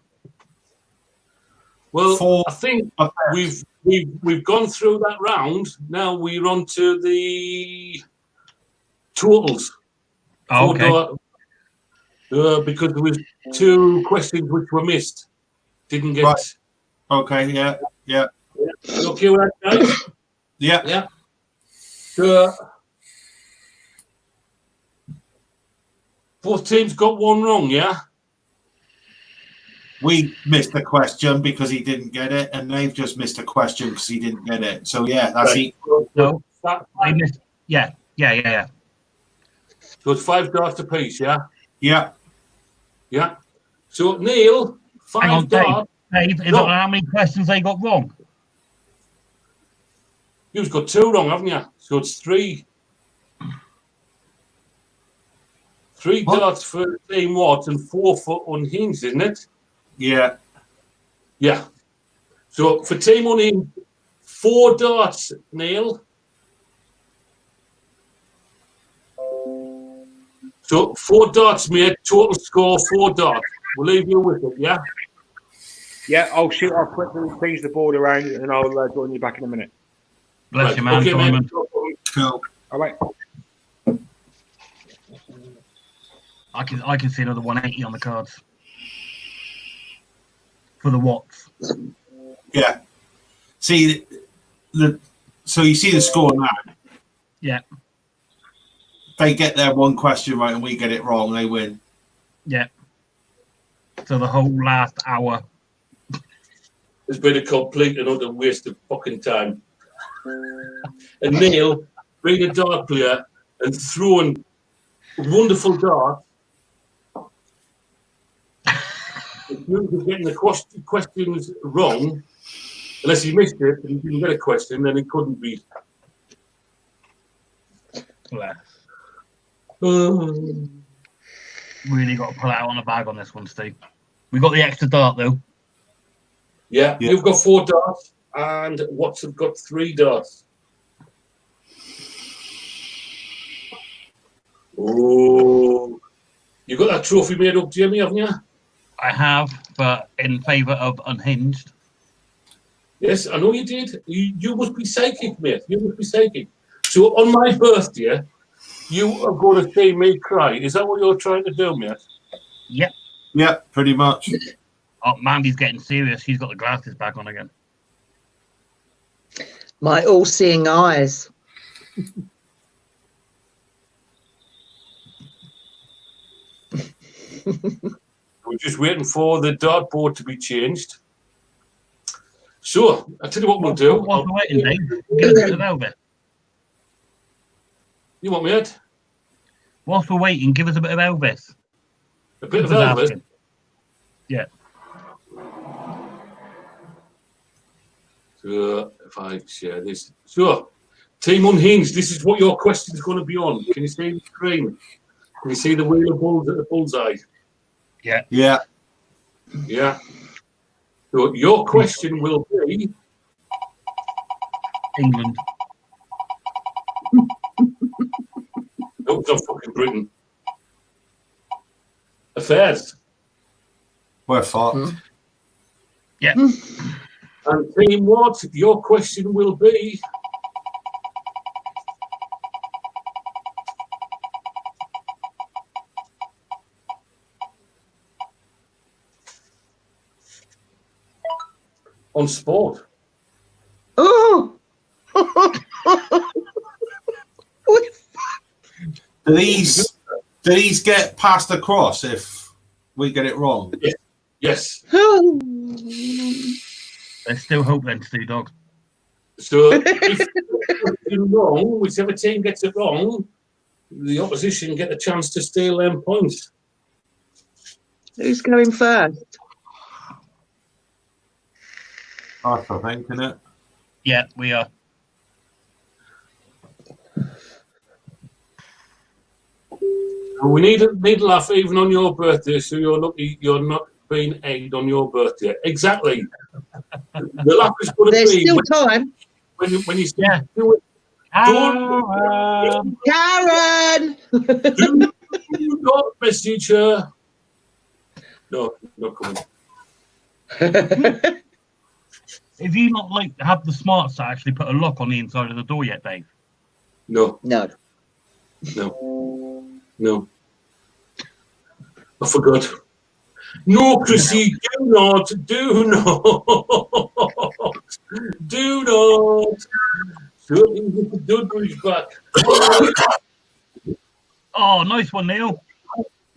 Well, 4 I think affairs. we've gone through that round. Now we're on to the totals. Oh, okay. Because there was 2 questions which were missed. Didn't get. Right. Okay, yeah. You okay with that, guys? Yeah. Yeah. So, both teams got 1 wrong, yeah? We missed the question because he didn't get it, and they've just missed a question because he didn't get it. So, yeah, that's Right. it. No, I missed. Yeah. So it's 5 darts apiece, yeah? Yeah. Yeah. So, Neil, 5 Hang on, darts. Dave, is No. that how many questions they got wrong? You've got 2 wrong, haven't you? So it's 3. 3 What? darts for Team Watts and 4 for Unhinged, isn't it? Yeah. Yeah. So for Team Unhinged, 4 darts, Neil. So 4 darts, mate. Total score 4 darts. We'll leave you with it, yeah? Yeah, I'll shoot. I'll quickly change the board around, and I'll join you back in a minute. Bless Right, you, man, okay, Simon. Cool. All right. I can see another 180 on the cards for the Watts. Yeah. See so you see the score now. Yeah, They get their one question right and we get it wrong, they win. yeah. So the whole last hour. It's been a complete and utter waste of fucking time. And Neil, being a dart player and throwing wonderful darts, if you were getting the questions wrong, unless he missed it and he didn't get a question, then it couldn't be. Bless. Oh. Really got to pull out on a bag on this one, Steve. We got the extra dart though. Yeah, Yeah. you've got 4 darts and Watts have got 3 darts. Oh, you got that trophy made up, Jamie, haven't you? I have, but in favour of Unhinged. Yes, I know you did. You must be psychic, mate. You must be psychic. So on my birthday, you are going to see me cry. Is that what you're trying to do, mate? Yep. Yeah, pretty much. Oh, Mandy's getting serious. She's got the glasses back on again. My all-seeing eyes. We're just waiting for the dartboard to be changed. So, I'll tell you what we'll do. Whilst we're waiting, Dave, give us a bit of Elvis. You want me, Ed? Whilst we're waiting, give us a bit of Elvis. A bit of Just Elvis? asking. Yeah. So, if I share this. So, Team Unhinged, this is what your question is going to be on. Can you see the screen? Can you see the wheel of bulls at the bullseye? Yeah. Yeah. Yeah. So, your question will be... England. No, it's not fucking Britain. Affairs. We're fucked. Yeah. And Team What, your question will be... on sport. Oh! Do these get passed across if we get it wrong? Yes. There's still hope then, Stu Dog. So if you're wrong, whichever team gets it wrong, the opposition get the chance to steal them points. Who's going first? I think, isn't it? Yeah, we are. We need a laugh even on your birthday, so you're lucky you're not being egged on your birthday. Exactly. The laugh is going to There's be still time. when you say, Yeah. do it. Don't, Karen! do not message her. No, not coming. Have you not have the smarts to actually put a lock on the inside of the door yet, Dave? No, No. no. I forgot. No, Chrissy, do not. Do not. Certainly with the Dudley's back. Oh, nice one, Neil.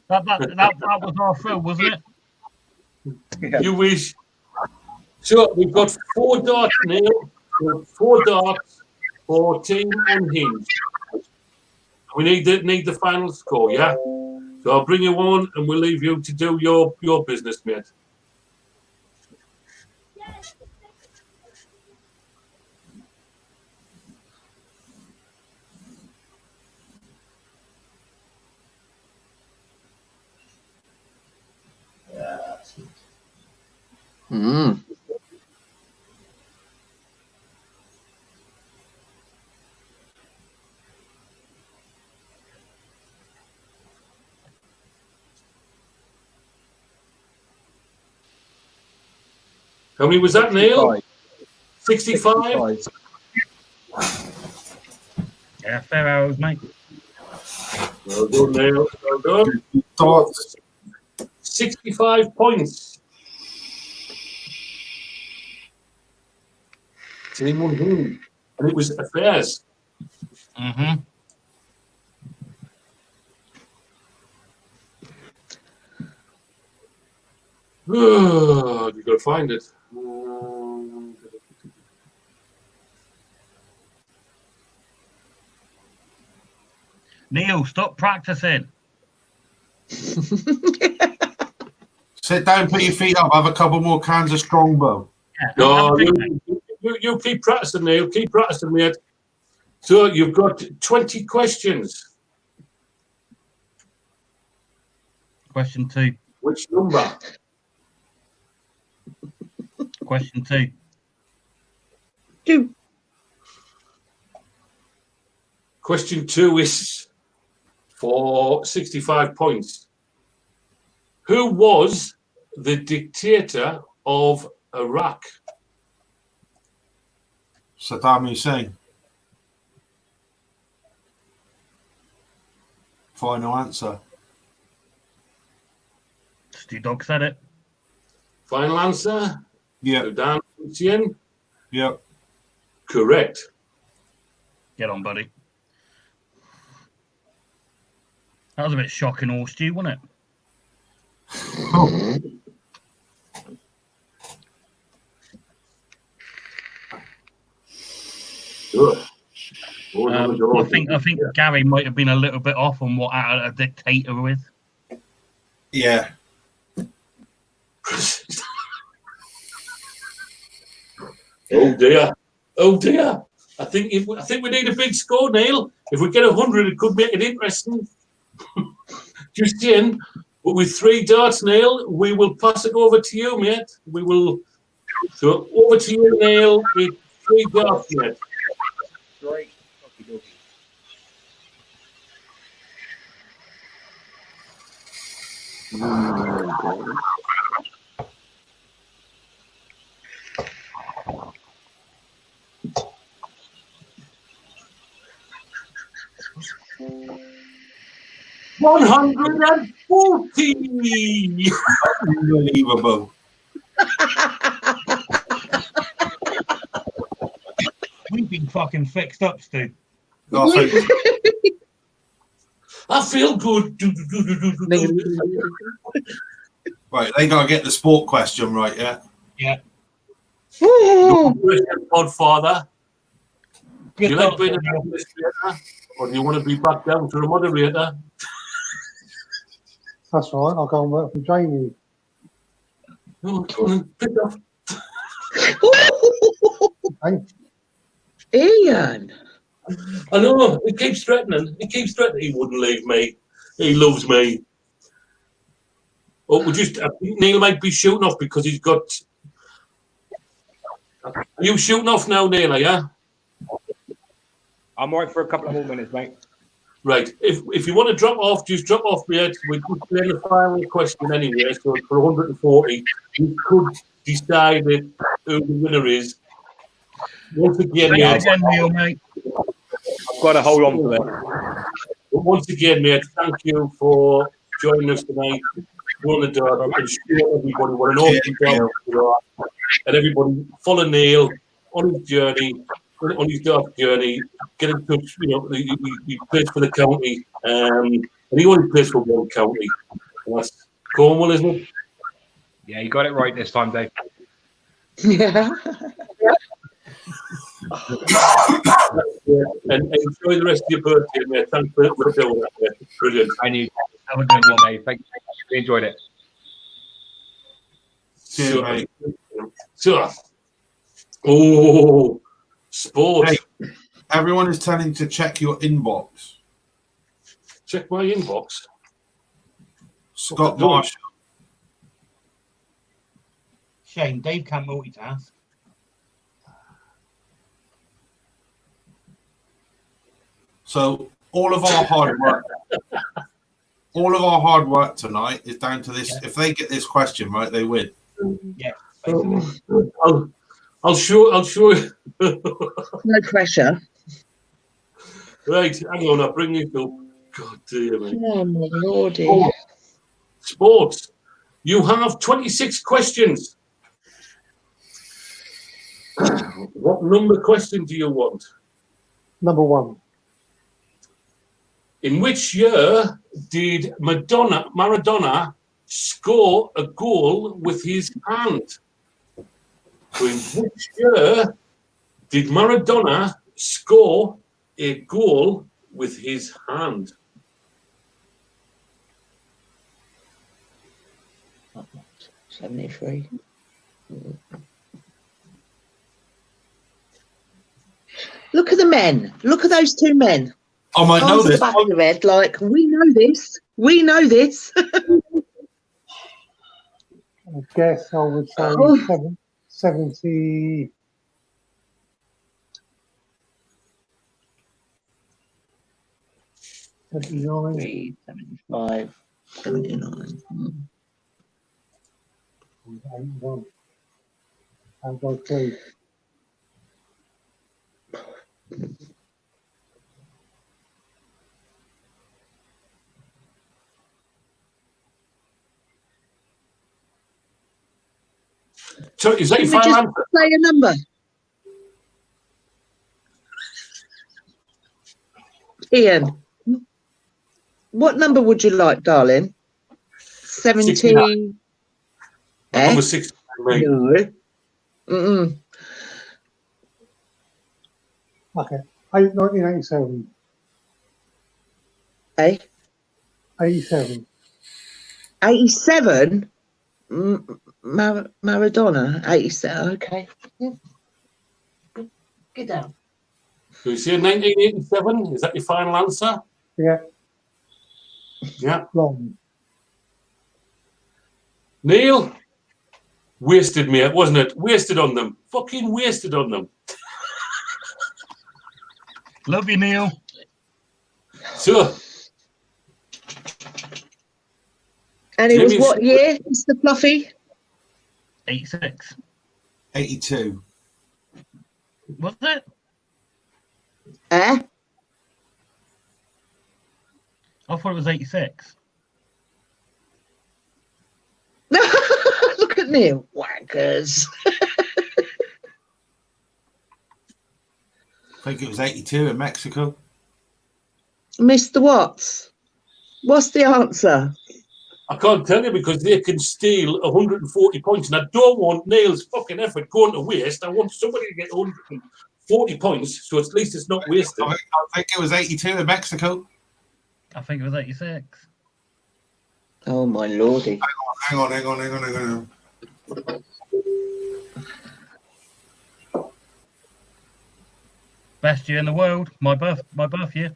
That was our throw, wasn't it? You wish. So we've got 4 darts, Neil. We've got 4 darts for Team Unhinged. We need the final score, yeah? So I'll bring you on and we'll leave you to do your business, mate. Mm. How many was that, Neil? 65. 65? Yeah, fair arrows, mate. Well done, Neil. Well done. Thoughts? 65 points. Team 100. And it was affairs. Mm-hmm. You've got to find it. Neil, stop practicing. Sit down, put your feet up, have a couple more cans of Strongbow. Yeah, No, have a drink, mate. you keep practicing, Neil. Keep practicing, mate. So you've got 20 questions. Question 2. Which number? Question 2. Do. Question 2 is for 65 points. Who was the dictator of Iraq? Saddam Hussein. Final answer. Stu Dog said it. Final answer? Yep, Saddam Hussein? yep. Correct. Get on, buddy. That was a bit shocking, all Stu, wasn't it? Good. Oh, I think Gary might have been a little bit off on what a dictator is. Yeah. Oh dear. Oh dear. I think we need a big score, Neil. If we get 100, it could make it interesting. Just in, but with 3 darts, Neil, we will pass it over to you, mate. We will. So over to you, Neil, with 3 darts, mate. Great. 140. Unbelievable. We've been fucking fixed up, Stu. I think I feel good. right, they gotta get the sport question right, yeah. Yeah. Podfather, do Good you like thoughts, being an Neil. administrator, or do you want to be back down to a moderator? That's right. I'll go and work for Jamie. Oh, go on and pick off. Hey, Ian. I know, he keeps threatening. He wouldn't leave me. He loves me. Oh, I think Neil might be shooting off because he's got. Are you shooting off now, Neil? Yeah. I'm all right for a couple of more minutes, mate. Right. If you want to drop off, just drop off, mate. We're just playing the final question anyway. So for 140, you could decide who the winner is. Once again, Say it mate. again, Neil, mate. I've got to hold on to that. But once again, mate, thank you for joining us tonight. We're on the dog. I'm sure everybody what an awesome job you are. And everybody follow Neil on his journey, on his dark journey. Get in touch. You know, he plays for the county, and he only plays for one county. And that's Cornwall, isn't it? Yeah, you got it right this time, Dave. Yeah. And enjoy the rest of your birthday, mate. Thanks for doing that, mate. Brilliant. And you have a good one, mate. Thank you. We enjoyed it. Cheers, mate. So, oh, sport. Hey, everyone is telling to check your inbox. Check my inbox. Scott Marshall. Shame, Dave can't multitask. So all of our hard work tonight is down to this. If they get this question right, they win. Yeah. basically. I'll show you. No pressure. Right, hang on, I'll bring you up. God dear me. Oh my lordy. Oh, sports. You have 26 questions. What number question do you want? Number 1. In which year did Maradona score a goal with his hand? So in which year did Maradona score a goal with his hand? Oh, 73. Look at the men. Look at those two men. I might know Arms at the this. back of the head, like, we know this. We know this. I guess I would say Oh. 70. 79. 75, 79. 81. I'll go 3. So is that your Can we final just answer? say a number? Ian, what number would you like, darling? 70. 69. Number 69, mate. No. Mm-mm. Okay. 1987. Eh? 87. 87? Maradona, 87. Okay. Yeah. Get down. So you say 1987? Is that your final answer? Yeah. Yeah. Wrong. Neil? Wasted, mate, wasn't it? Wasted on them. Fucking wasted on them. Love you, Neil. So, And it was Jimmy's- what year, Mr. Fluffy? 86. 82. Was it? Eh? I thought it was 86. Look at Neil. Wankers. I think it was 82 in Mexico. Mr. Watts, what's the answer? I can't tell you because they can steal 140 points, and I don't want Neil's fucking effort going to waste. I want somebody to get 140 points, so at least it's not wasted. I think it was 82 in Mexico. I think it was 86. Oh, my lordy. Hang on. Best year in the world. My birth year.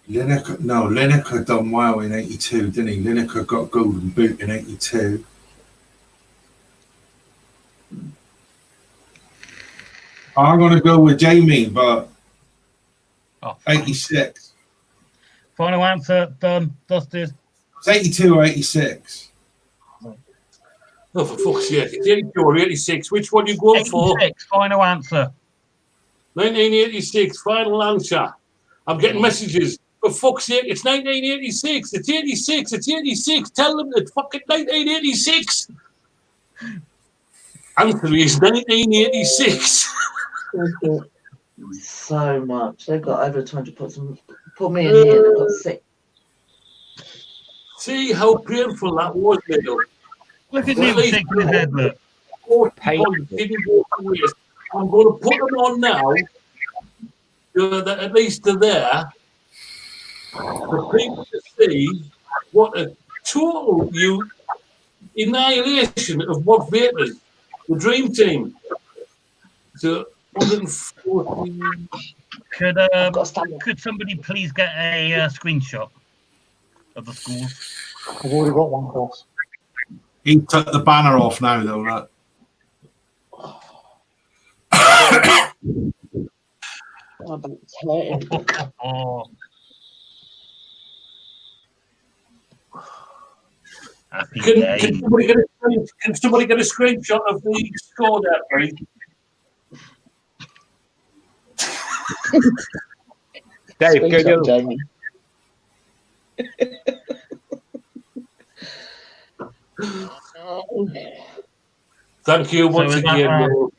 Lineker done well in 82, didn't he? Lineker got golden boot in 82. I'm going to go with Jamie, but Oh, 86. final answer, done, dusted. It's 82 or 86. Oh, for fuck's sake. It's 82 or 86. Which one are you going for? 86, final answer. 1986, final answer. I'm getting messages. For fuck's sake, it's 1986. It's 86. It's 86. Tell them it's fucking 1986. Answer is 1986. So much. They've got over 200 points. Put me in here. They've got 6. See how painful that was, Neil. Look at Well, Neil shaking his head, look. 40 points didn't go to waste. I'm going to put them on now. So that at least they're there for people to see what a total annihilation of what Vapers, the dream team. So 140. Could somebody please get a screenshot of the scores? I've already got one, boss. He took the banner off now, though. Look. Oh, Happy Can days. somebody get a screenshot of the score there, please? Dave, go Screenshot, the other Jamie. Thank you once is again. that, Neil.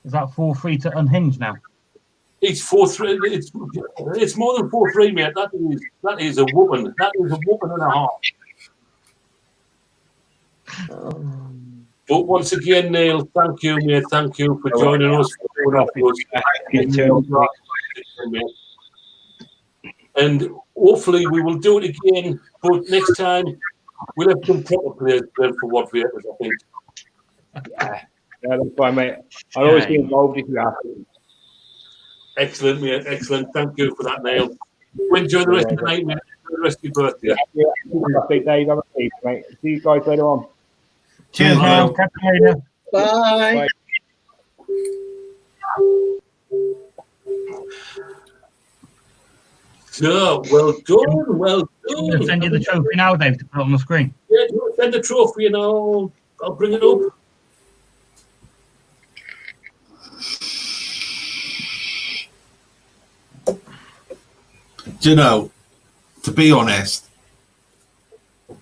Is that 4-3 to Unhinged now? It's 4-3. It's more than 4-3, mate. That is a woman. That is a woman and a half. But once again, Neil, thank you, mate. Thank you for joining us. And hopefully we will do it again. But next time we'll have some proper players playing for what Vapers, I think. Yeah, that's fine, mate. I'll always be involved if you ask me. Excellent, mate. Excellent. Thank you for that, Neil. Enjoy the rest of the night, mate. Enjoy the rest of your birthday. Yeah, big Dave. Have a peace, mate. See you guys later on. Cheers, Neil. Neil. Catch you later. Bye. Bye. So, well done. Well I'm going to done. send you the trophy now, Dave, to put on the screen. Yeah, you send the trophy and I'll bring it up. Do you know, to be honest,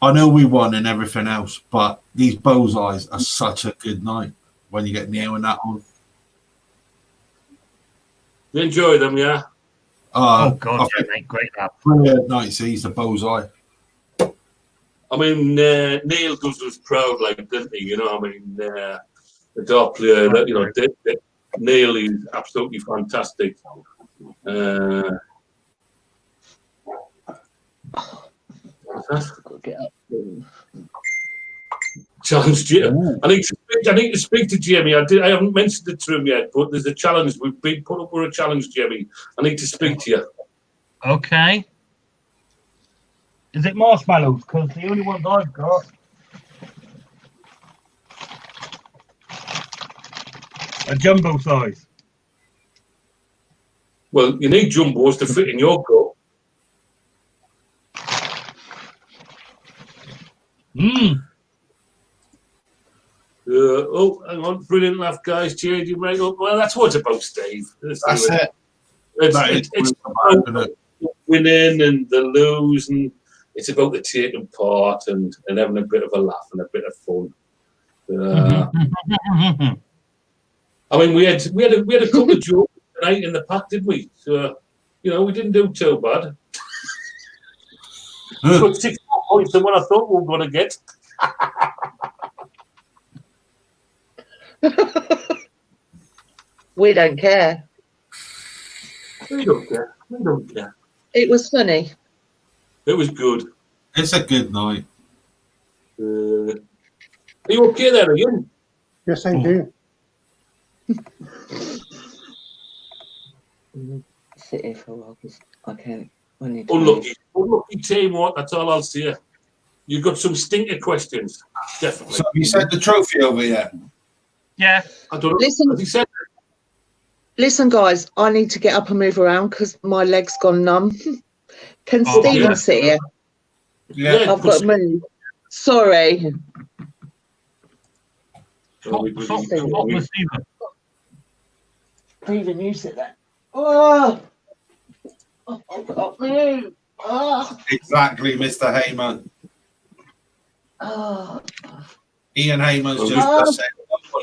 I know we won and everything else, but these Bullseyes are such a good night when you get Neil and that on. You enjoy them, yeah? Oh, God, I yeah, think mate. Great lad. brilliant nights. He's the Bullseye. I mean, Neil does us proud, like, doesn't he? You know, I mean, the dart player, that, you know, Neil is absolutely fantastic. Get up. Challenge Jimmy. I need to speak to Jimmy. I haven't mentioned it to him yet, but there's a challenge. We've been put up for a challenge, Jimmy. I need to speak to you. Okay. Is it marshmallows? Because the only ones I've got. A jumbo size. Well, you need jumbos to fit in your cup. Mmm. Oh, hang on. Brilliant laugh, guys. Changing right up. Well, that's what it's about, Steve. That's it. It's about winning and the losing. It's about the taking part and having a bit of a laugh and a bit of fun. I mean, we had a couple of jokes tonight in the pack, didn't we? So, you know, we didn't do too bad. We got 6 more points than what I thought we were going to get. We don't care. We don't care. We don't care. It was funny. It was good. It's a good night. Are you okay there again? Yes, I do. Sit here for a while because I can't. I need to Unlucky team, what? That's all I'll say. You've got some stinker questions. Definitely. So have you sent the trophy over yet? Yeah. I don't know. Listen. Has he said Listen, guys, I need to get up and move around because my leg's gone numb. Can Oh, Stephen yeah. sit here? Yeah. I've got to move. Sorry. Swap with Stephen. Stephen, you sit there. Oh, I've got to move. Oh, Exactly, Mr. Heyman. oh. Ian Heyman's just said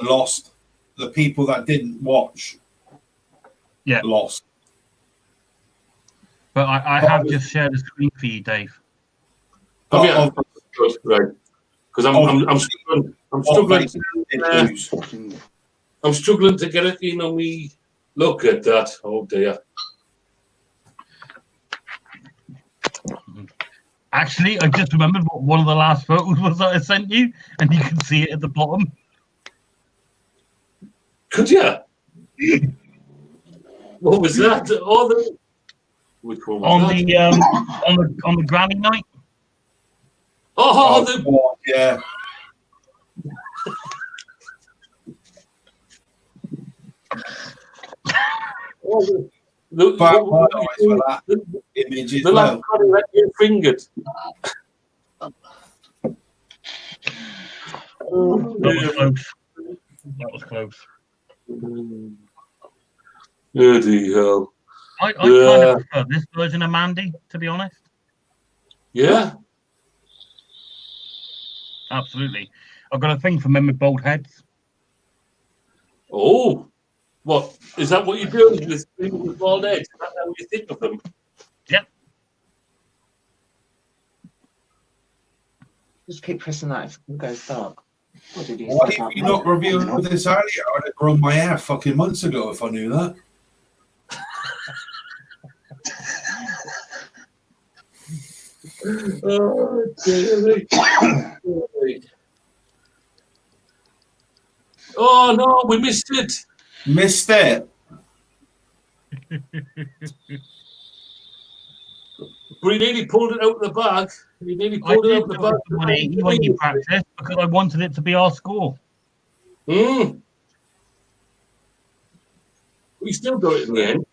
lost. The people that didn't watch lost. But I have just shared the screen for you, Dave. Oh, yeah. Good, right. Because I'm struggling to get it. You know, we look at that. Oh dear. Actually, I just remembered what one of the last photos was that I sent you, and you can see it at the bottom. Could you? What was that? Oh, which one was that? On the granny night. Oh, yeah. The last one that you fingered. was close. That was close. Bloody hell. I kind of prefer this version of Mandy, to be honest. Yeah. Absolutely. I've got a thing for men with bald heads. Oh, what is that? What you're doing with people with bald heads? Is that how you think of them? Yep. Just keep pressing that if it goes dark. What did you Why say did about you that? not reveal this earlier? I'd have grown my hair fucking months ago if I knew that. Oh, dear. Oh no, we missed it. Missed it. But he nearly pulled it out of the bag. He nearly I pulled it did out of the go bag. with the 180 when you practiced because I wanted it to be our score. We still got it in the end.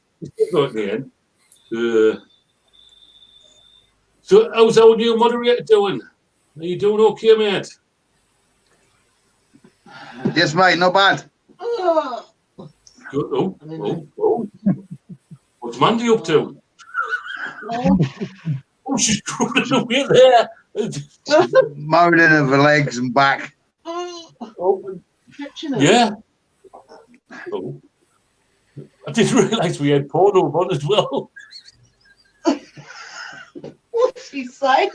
So how's our new moderator doing? Are you doing okay, mate? Yes, mate, not bad. Good. Oh. What's Mandy up to? Oh, she's crawling away there. Moaning of her legs and back. Oh, yeah. Oh. I didn't realise we had porno on as well. What'd she say?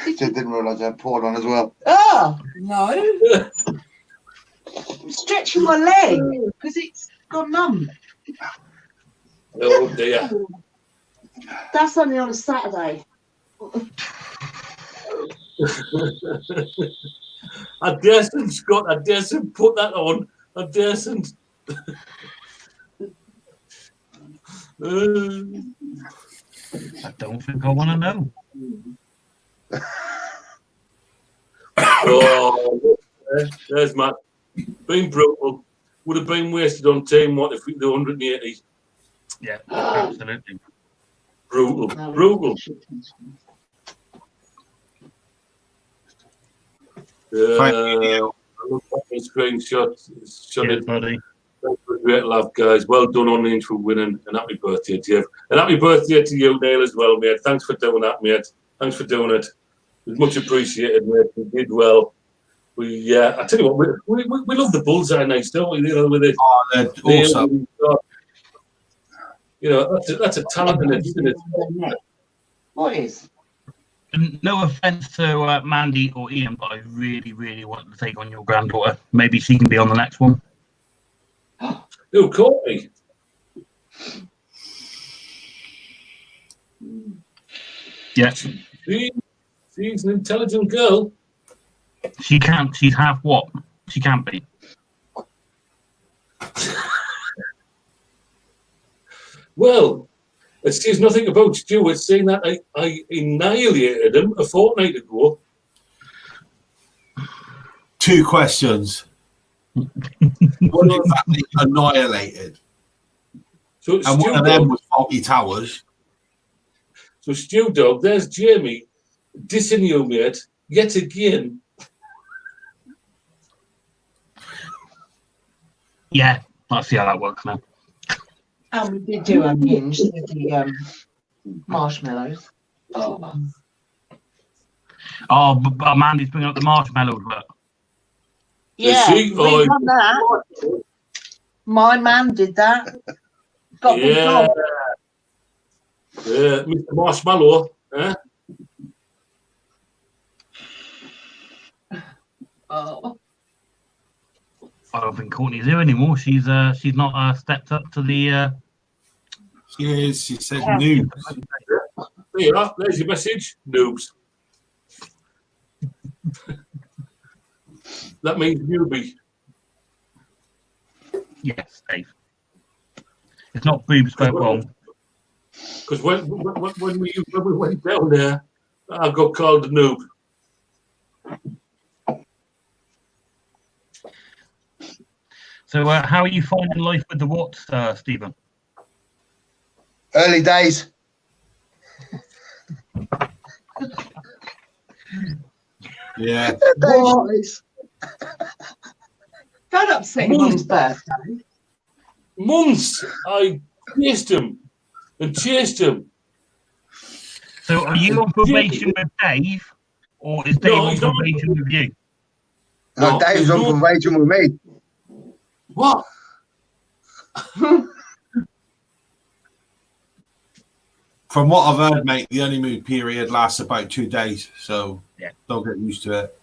Just didn't realise I had porn on as well. Oh, no. I'm stretching my leg because it's gone numb. Oh dear. That's only on a Saturday. I daresn't, Scott. I daresn't put that on. I daresn't. I don't think I want to know. Oh, there's Matt. Been brutal. Would have been wasted on team what if we do 180. Yeah, absolutely. Brutal. I look at the screenshot. Cheers, buddy. Great laugh, guys. Well done on the for winning, and happy birthday to you. And happy birthday to you, Neil, as well, mate. Thanks for doing that, mate. Thanks for doing it. It's much appreciated, mate. You did well. I tell you what, we love the Bullseye nights, don't we? You know, with it. Oh, they're awesome. You know, that's a talent in it, isn't it? What is? No offense to Mandy or Ian, but I really, really want to take on your granddaughter. Maybe she can be on the next one. Who, Courtney? Yes. She's an intelligent girl. She can't. She's half what? She can't be. Well, it says nothing about Stuart saying that I annihilated him a fortnight ago. 2 questions. One exactly annihilated. So And one of them was Faulty Towers. So Stu Dog, there's Jamie dissing you, mate, yet again. Yeah, I'll see how that works now. And we did do Unhinged with the marshmallows. Oh, but Mandy's bringing up the marshmallows, but Yeah, she? we've done that. My man did that. Got big Yeah. goal. Yeah, Mr. Marshmallow, eh? Oh. I don't think Courtney's here anymore. She's not stepped up to the. She is. She said noobs. There you are. There's your message, noobs. That means newbie. Yes, Dave. It's not boobs spoke wrong. Because when we went down there, I got called a noob. So, how are you finding life with the Watts, Stephen? Early days. Yeah. Boys. Don't upset your mum's birthday. Months. I chased him and chased him. So are you on probation with Dave, or is Dave No, on he's not. probation with you? No, Dave's there's on no- probation with me. What? From what I've heard, mate, the honeymoon period lasts about 2 days, so Yeah. don't get used to it.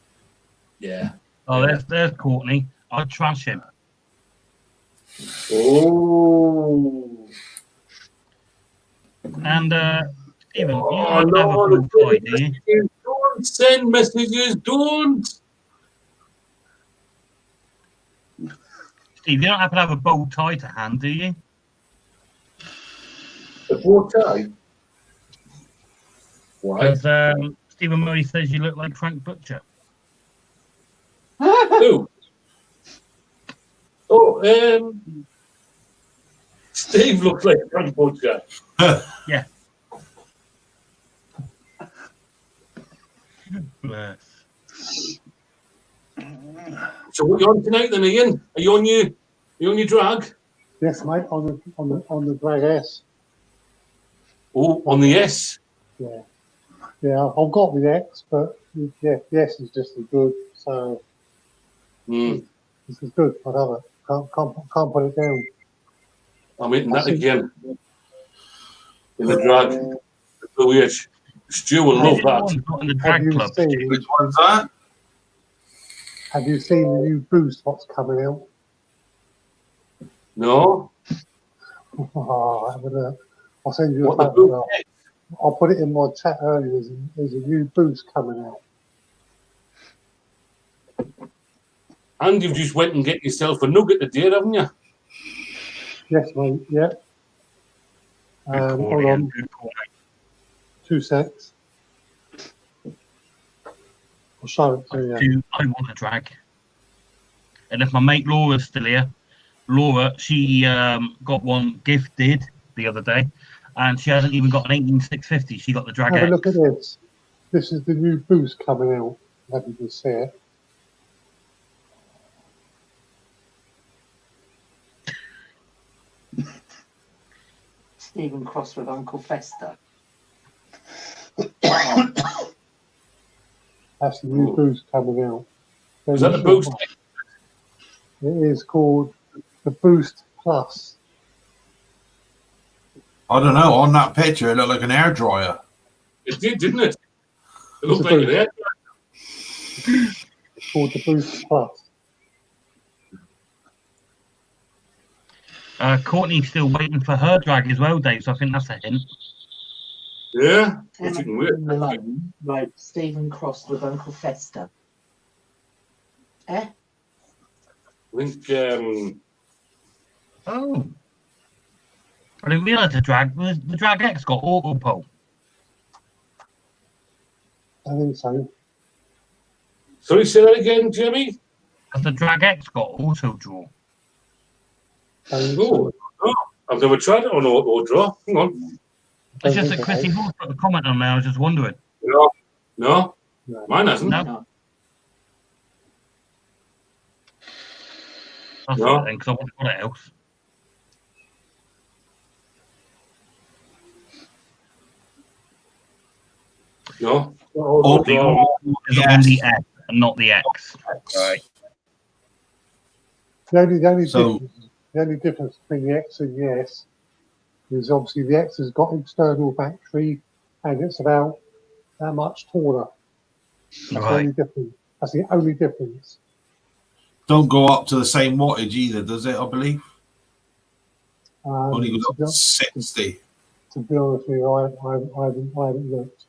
Yeah. Oh, there's Courtney. I'd trash him. Oh. And Stephen, you Oh, don't have a no, bow tie, do you? don't send messages. Don't. Steve, you don't happen to have a bow tie to hand, do you? A bow tie. Why? Because Stephen Murray says you look like Frank Butcher. Who? Oh, Steve looks like Frank Butcher. Yeah. Bless. So what are you on tonight then, Ian? Are you on your drag? Yes, mate, on the drag S. Oh, on the S. Yeah. Yeah, I've got the X, but yeah, the S is just as good. So Mm. this is good. I love it. Can't put it down. I'm hitting that again. In the drag. The Blue Age. Stu will love that. Not in the Have drag you club. seen? Which one's that? Have you seen the new Boost? What's coming out? No? Oh, have a look. I'll send you a What the photo. Blue Age? I'll put it in my chat earlier. There's a new Boost coming out. And you've just went and get yourself a nugget today, haven't you? Yes, mate. Yeah. Hold on. 2 secs. I'll show it to you. I want a drag. And if my mate Laura's still here, Laura, she got one gifted the other day, and she hasn't even got an 18650. She got the drag Have a X. look at this. This is the new Boost coming out. Let me just see it. Stephen Cross with Uncle Fester. That's the new Boost coming out. Is that the Boost? It is called the Boost Plus. I don't know. On that picture, it looked like an air dryer. It did, didn't it? It looked It's like a an air. It's called the Boost Plus. Courtney's still waiting for her drag as well, Dave, so I think that's a hint. Yeah? If you can wait. Malone wrote Stephen Cross with Uncle Fester. Eh? I think, Oh. I didn't realise the drag X got auto pull. I think so. sorry, say that again, Jimmy? Because the drag X got auto draw. I think Oh, so. I've never tried it on auto draw. Hang on. It's just that Okay. Chrissy Hall put a comment on there, I was just wondering. No. No? No. Mine hasn't. No. That's No. all right then, because I want what else. No. Oh, Auto draw. It's on the F and not the X. Right. The only So- difference between the X and the S is obviously the X has got external battery and it's about that much taller. That's the Right. only difference. That's the only difference. Don't go up to the same wattage either, does it? I believe. Only goes To up be- to 60. to be honest with you, I haven't looked.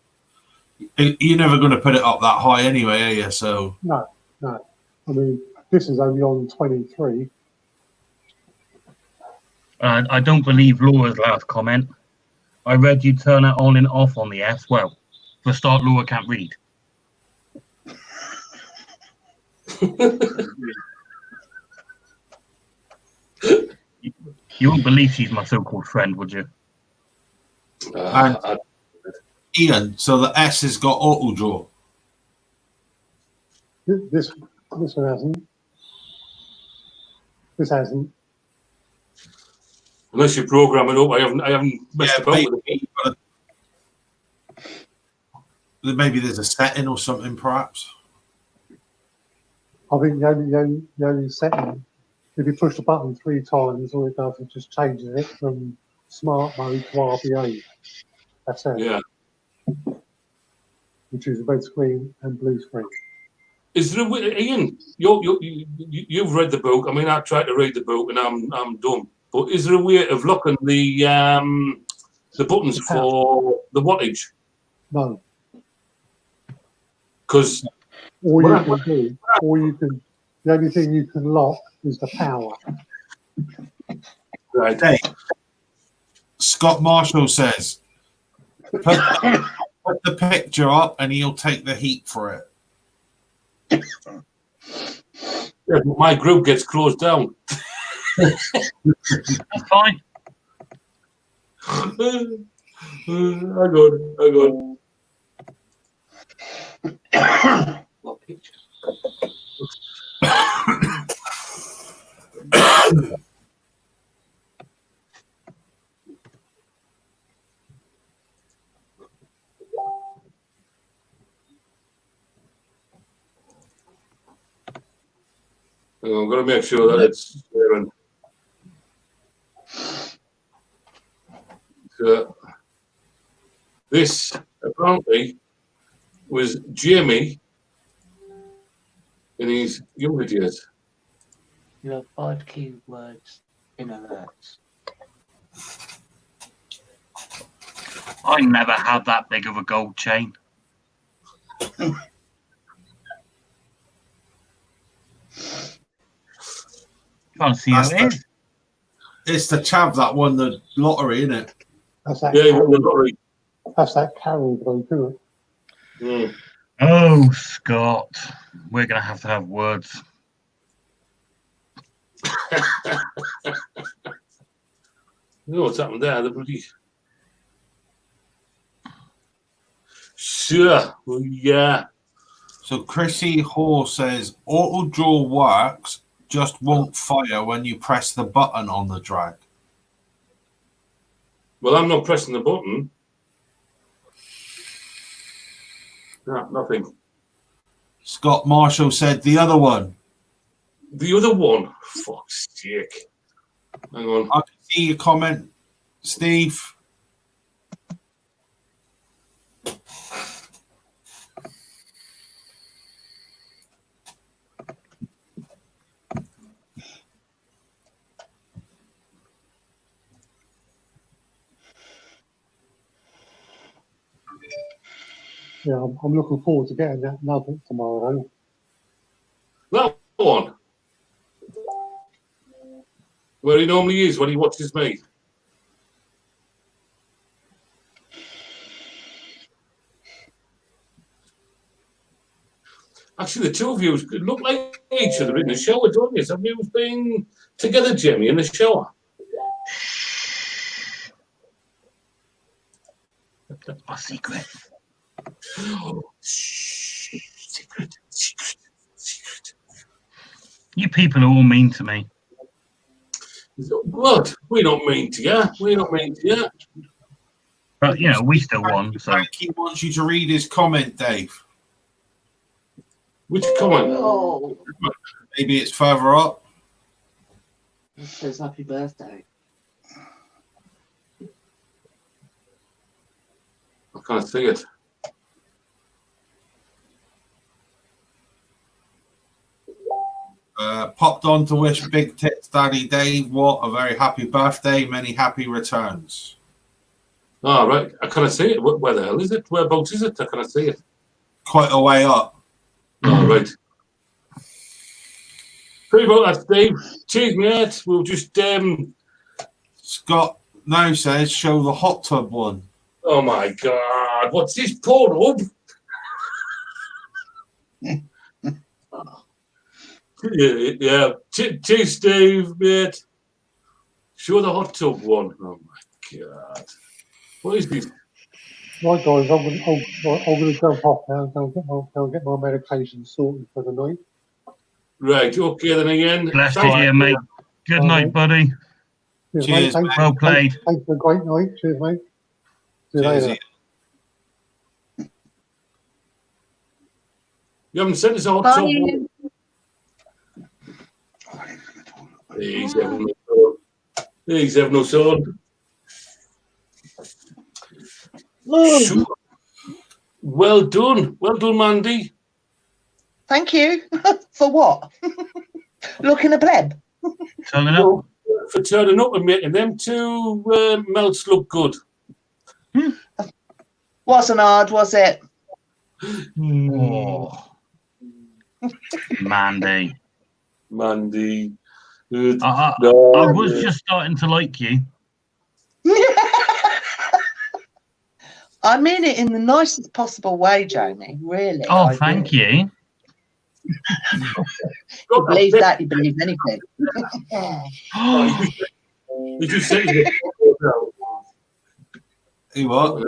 You're never going to put it up that high anyway, are you? So No. I mean, this is only on 23. I don't believe Laura's last comment. I read you turn it on and off on the S. Well, for a start, Laura can't read. You wouldn't believe she's my so-called friend, would you? Ian, so the S has got auto draw. This one hasn't. This hasn't. Unless you program it up, I haven't messed about with it. Maybe there's a setting or something, perhaps. I think the only setting, if you push the button 3 times, all it does is just changes it from smart mode to RBA. That's it. Yeah. Which is red screen and blue screen. Is there a way, Ian? You've read the book. I mean, I tried to read the book and I'm dumb. But is there a way of locking the buttons for the wattage? No. Because the only thing you can lock is the power. Right. Hey, Scott Marshall says, put the picture up and he'll take the heat for it. Yeah, but my group gets closed down. That's fine. Hang on. What picture? I'm going to make sure that it's sharing. So, this apparently was Jamie in his younger days. You have 5 keywords in alerts. I never had that big of a gold chain. Trying to see who it is. It's the chav that won the lottery, isn't it? That's that. Yeah, he won the lottery. That's that Carol bloke, isn't it? Mm. Oh, Scott, we're going to have words. You know what's happened there? The bloody. Sure. Well, yeah. So Chrissy Hall says auto draw works, just won't fire when you press the button on the drag. Well, I'm not pressing the button. No, nothing. Scott Marshall said the other one. The other one. Fuck's sake. Hang on. I can see your comment, Steve. Yeah, I'm looking forward to getting that nugget tomorrow. That one. Where he normally is when he watches me. Actually, the two of you look like each other in the shower, don't you? Have you been together, Jamie, in the shower? That's my secret. Secret. You people are all mean to me. What? We don't mean to you. We don't mean to you. But, you know, we still won. So Frankie wants you to read his comment, Dave. Which comment? Oh, Maybe it's further up. it says happy birthday. I can't see it. Popped on to wish Big Tits Daddy Dave what a very happy birthday, many happy returns. Oh, right. I can't see it. Where the hell is it? Whereabouts is it? I can't see it. Quite a way up. Oh, right. Pretty about that, Dave. Cheers, mate. We'll just Scott now says show the hot tub one. Oh my God! What's this portal? yeah. Cheers, Steve, mate. Show the hot tub one. Oh my God! What is this? Right, guys, I'm going to jump off now and go get my medication sorted for the night. Right. Okay, then again. glad to hear, mate. Good night, buddy. Cheers, Cheers, mate. mate. Well played. Thanks for a great night. Cheers, mate. See you Cheers, later. You haven't sent us a hot Bye, tub. Ian. He's having no son. He's having no son. Sure. Well done, Mandy. Thank you. For what? Looking a pleb. Turning up. Well, for turning up and making them two melts look good. Wasn't hard, was it? Oh. Mandy. Mandy. I No, was just starting to like you. I mean it in the nicest possible way, Jamie. Really. Oh, I thank do. you. You believe that, you believe anything. Did you say that? Hey, what?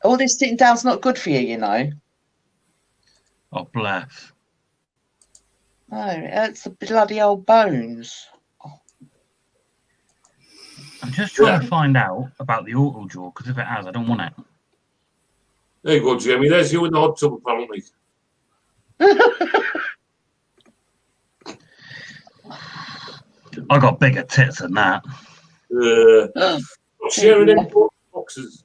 All this sitting down's not good for you, you know. Oh, bless. No, it hurts the bloody old bones. I'm just trying to find out about the auto draw, because if it has, I don't want it. There you go, Jamie. There's you in the hot tub, apparently. I got bigger tits than that. Sharing in boxes.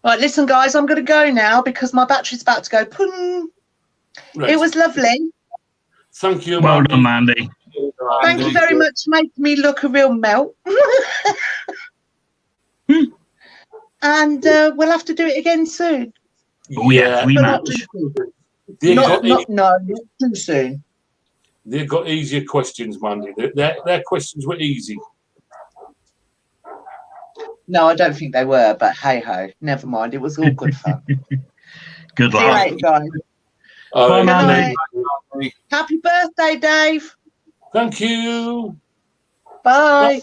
Right, listen, guys, I'm going to go now because my battery's about to go. Pung. Right. It was lovely. Thank you, Well Mandy. done, Mandy. Thank you very much for making me look a real melt. And we'll have to do it again soon. Oh, yeah, But not rematch. too soon. They got, Not too soon. they got easier questions, Mandy. Their questions were easy. No, I don't think they were, but hey ho, never mind. It was all good fun. Good See you luck. later, guys. All Bye, right, Mandy. Night. Happy birthday, Dave. Thank you. Bye.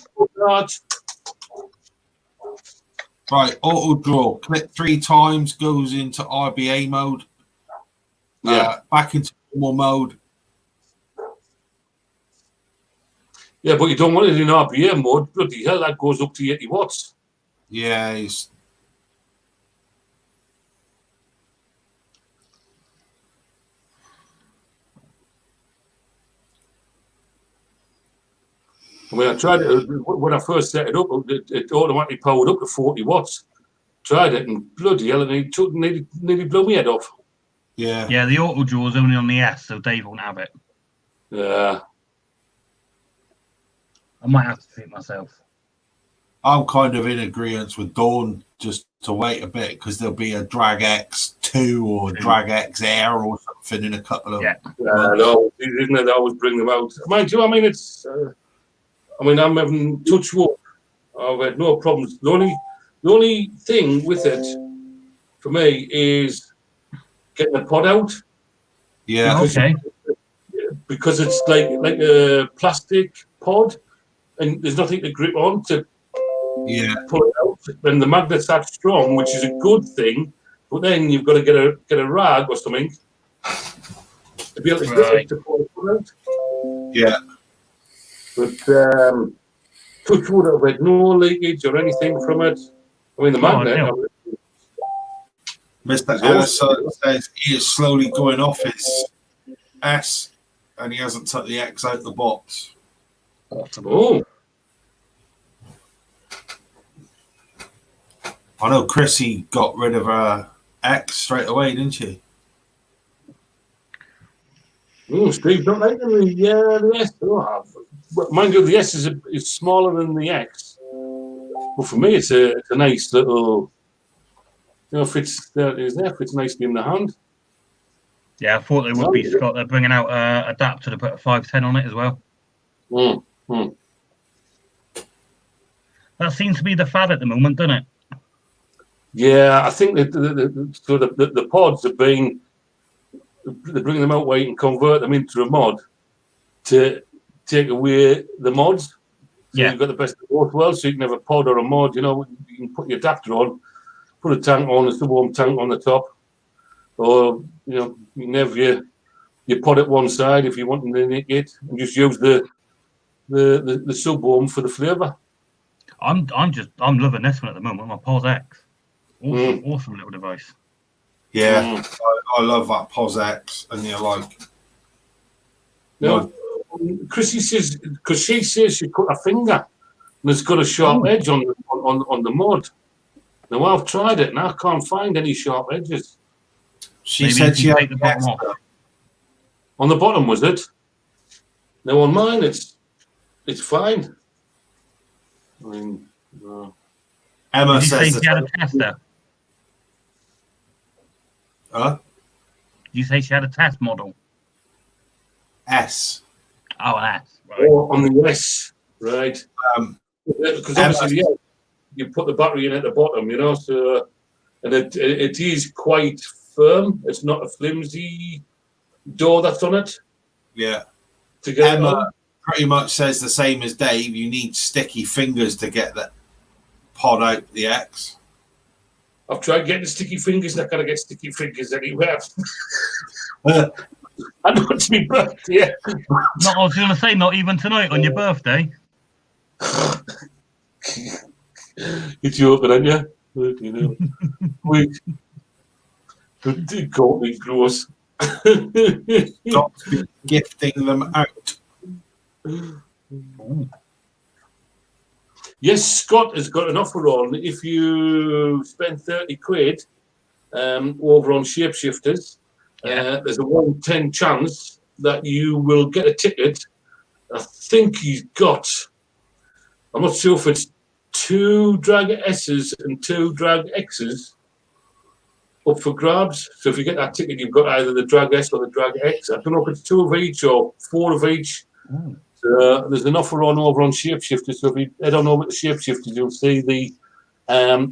Right, auto draw. Click 3 times, goes into RBA mode. Yeah. Back into normal mode. Yeah, but you don't want it in RPM mode. Bloody hell, that goes up to 80 watts. Yeah, it's I mean, I tried it when I first set it up. It automatically powered up to 40 watts. Tried it and bloody hell, and it nearly blew my head off. yeah. Yeah, the auto draw is only on the S, so Dave won't have it. Yeah. I might have to fit myself. I'm kind of in agreement with Dawn just to wait a bit because there'll be a Drag X2 or Drag X Air or something in a couple of Yeah, no, isn't it? They always bring them out. Mind you, I mean, it's. I mean, I'm having touch wood. I've had no problems. The only thing with it for me is getting the pod out. Yeah. Okay. Because it's like a plastic pod, and there's nothing to grip on to pull it out. And the magnet's that strong, which is a good thing. But then you've got to get a rag or something to be able to grip it to pull it out. Yeah. But touch wood, I've had no leakage or anything from it. I mean, the magnet. Mr. Ellison says he is slowly going off his S and he hasn't took the X out the box. Oh. I know Chrissy got rid of her X straight away, didn't she? Oh, Steve, don't like them. Yeah, the S. Oh, mind you, the S is smaller than the X. But for me, it's a nice little. You know, fits nicely in the hand. Yeah, I thought they would be, Scott. They're bringing out an adapter to put a 510 on it as well. That seems to be the fad at the moment, doesn't it? Yeah, I think that the pods are being. They're bringing them out where you can convert them into a mod to take away the mods. So you've got the best of both worlds. So you can have a pod or a mod. You know, you can put your adapter on, put a tank on, a sub-ohm tank on the top, or you can have your pot at one side if you want to nick it, and just use the sub warm for the flavour. I'm loving this one at the moment. My Pulse X, awesome little device. Yeah, I love that Pos X, and you're like, no. Chrissy says, because she says she cut her finger and it's got a sharp edge on the mud. Now I've tried it and I can't find any sharp edges. she Maybe said if she you had take the bottom off. On the bottom, was it? Now on mine, it's fine. I mean, Emma Did you say says she had a tester? huh? Did you say she had a test model? S. Oh, that's right. or on the S, right? Because obviously, you put the battery in at the bottom, so, and it is quite firm. It's not a flimsy door that's on it. Yeah. To get it Emma on. pretty much says the same as Dave. You need sticky fingers to get the pod out the X. I've tried getting sticky fingers, and I can't get sticky fingers anywhere. I know it's my birthday. I was going to say, not even tonight on your birthday. You're joking, aren't you? It got me gross. Got to be gifting them out. Yes, Scott has got an offer on. If you spend 30 quid over on Shapeshifters, there's a 1 in 10 chance that you will get a ticket. I think he's got, I'm not sure if it's 2 Drag S's and 2 Drag X's up for grabs. So if you get that ticket, you've got either the Drag S or the Drag X. I don't know if it's 2 of each or 4 of each. There's an offer on over on Shapeshifters. So if you head on over to Shapeshifters, you'll see the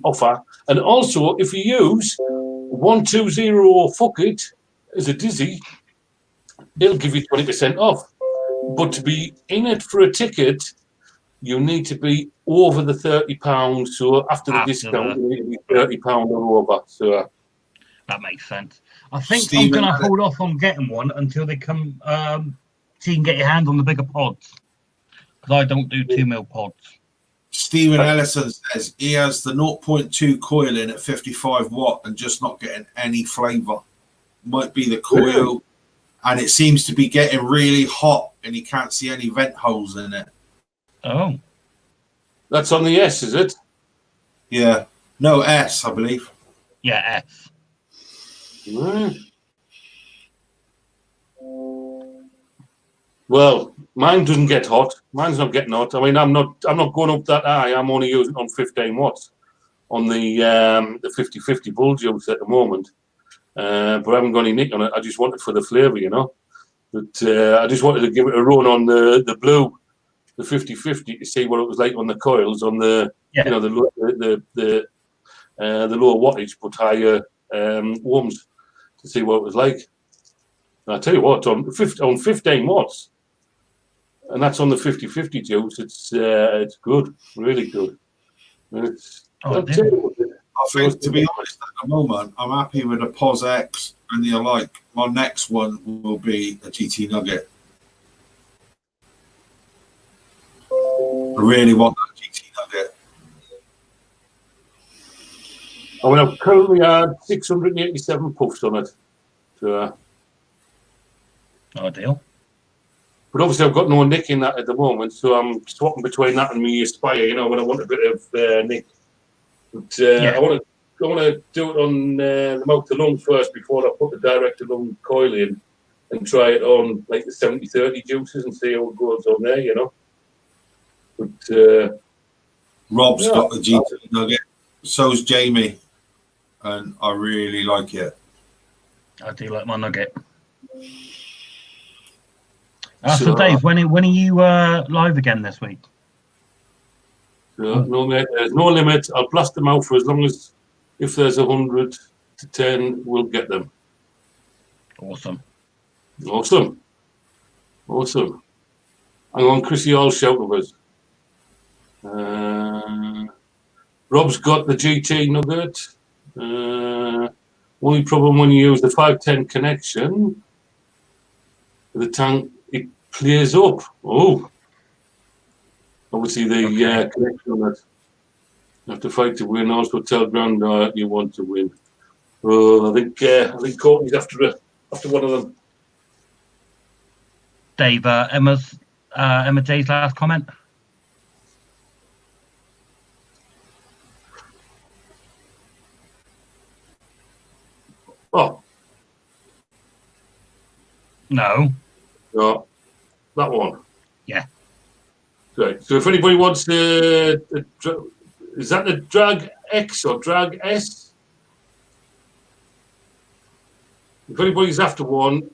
offer. And also, if you use 120 Fuck It as a dizzy, it'll give you 20% off. But to be in it for a ticket, you need to be over the £30. So after the discount, you need to be £30 or over. So that makes sense. I think Stephen, I'm going to hold off on getting one until they come. So you can get your hands on the bigger pods. Because I don't do 2 mil pods. Stephen Ellison says he has the 0.2 coil in at 55 watt and just not getting any flavour. Might be the coil, and it seems to be getting really hot, and he can't see any vent holes in it. Oh, that's on the S, is it? Yeah, no S, I believe. Yeah, S. Well, mine doesn't get hot. Mine's not getting hot. I mean, I'm not going up that high. I'm only using on 15 watts on the 50/50 bull juice at the moment. But I haven't got any nick on it. I just want it for the flavour, But I just wanted to give it a run on the blue, the 50/50, to see what it was like on the coils, on the the lower wattage but higher ohms, to see what it was like. And I tell you what, on 15 watts, and that's on the 50/50 juice. It's good, really good. I think, to be honest, at the moment, I'm happy with a Pos X, and my next one will be a GT Nugget. I really want that GT Nugget. I mean, I've currently had 687 puffs on it. So, ideal. but obviously, I've got no nick in that at the moment, so I'm swapping between that and my Aspire. When I want a bit of nick. But I want to do it on the mouth to lung first before I put the direct to lung coil in, and try it on like the 70/30 juices and see how it goes on there. But Rob's got the GT Nugget. So's Jamie, and I really like it. I do like my Nugget. So Dave, when are you live again this week? No, mate, there's no limit. I'll blast them out for as long as, if there's 100 to 10, we'll get them. Awesome. Hang on, Chrissy, all shout of us. Rob's got the GT Nugget. Only problem when you use the 510 connection, the tank, it plays up. Oh, obviously the connection on it. You have to fight to win. Also tell Grandad you want to win. Oh, I think Courtney's after one of them. Dave, Emma J's last comment. Oh, No. no, that one. Yeah. Right. So if anybody wants is that the Drag X or Drag S? If anybody's after one,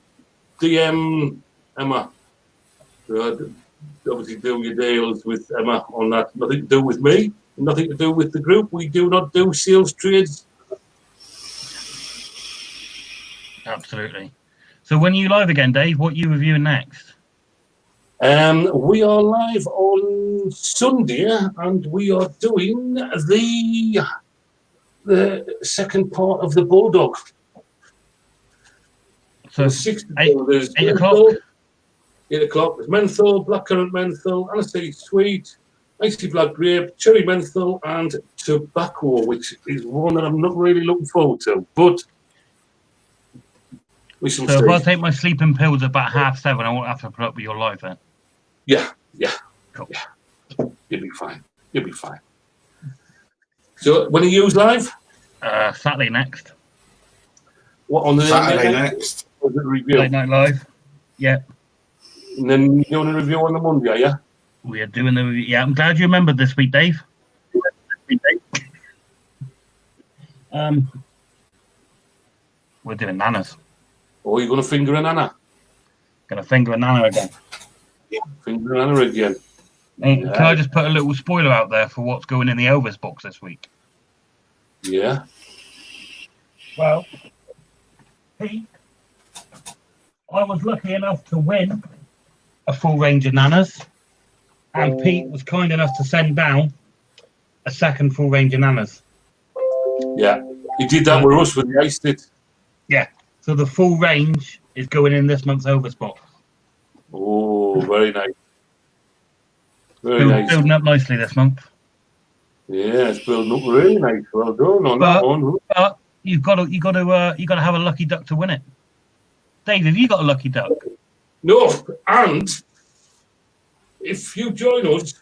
DM Emma. Obviously do your deals with Emma on that. Nothing to do with me. Nothing to do with the group. We do not do sales trades. Absolutely. So when are you live again, Dave? What are you reviewing next? We are live on Sunday, and we are doing the second part of the Bulldog. So There's 6 to eight- do. There's 8 menthol, o'clock? 8 o'clock. There's menthol, blackcurrant menthol, aniseed sweet, icy black grape, cherry menthol, and tobacco, which is one that I'm not really looking forward to. But we shall So if I see. take my sleeping pills at about 7:30, I won't have to put up with your live then. Yeah. Cool. Yeah. You'll be fine. You'll be fine. So when are you live? Saturday next. What on the Saturday next. Or the review? Late night live. Yeah. And then you're doing a review on the Monday, are you? We are doing the review. Yeah, I'm glad you remembered this week, Dave. We're doing nanas. Or are you going to finger an Anna? Gonna finger a nana again. Finger an Anna again. Hey, Yeah. Can I just put a little spoiler out there for what's going in the Elvis box this week? Yeah. Well, Pete, I was lucky enough to win a full range of nanas, and Pete was kind enough to send down a second full range of nanas. Yeah. He did that with us when he iced it. Yeah. So the full range is going in this month's Elvis box. Oh, very nice. Very nice. Building up nicely this month. Yeah, it's building up really nice. Well done on that one. But you got to have a lucky duck to win it. Dave, have you got a lucky duck? No, and if you join us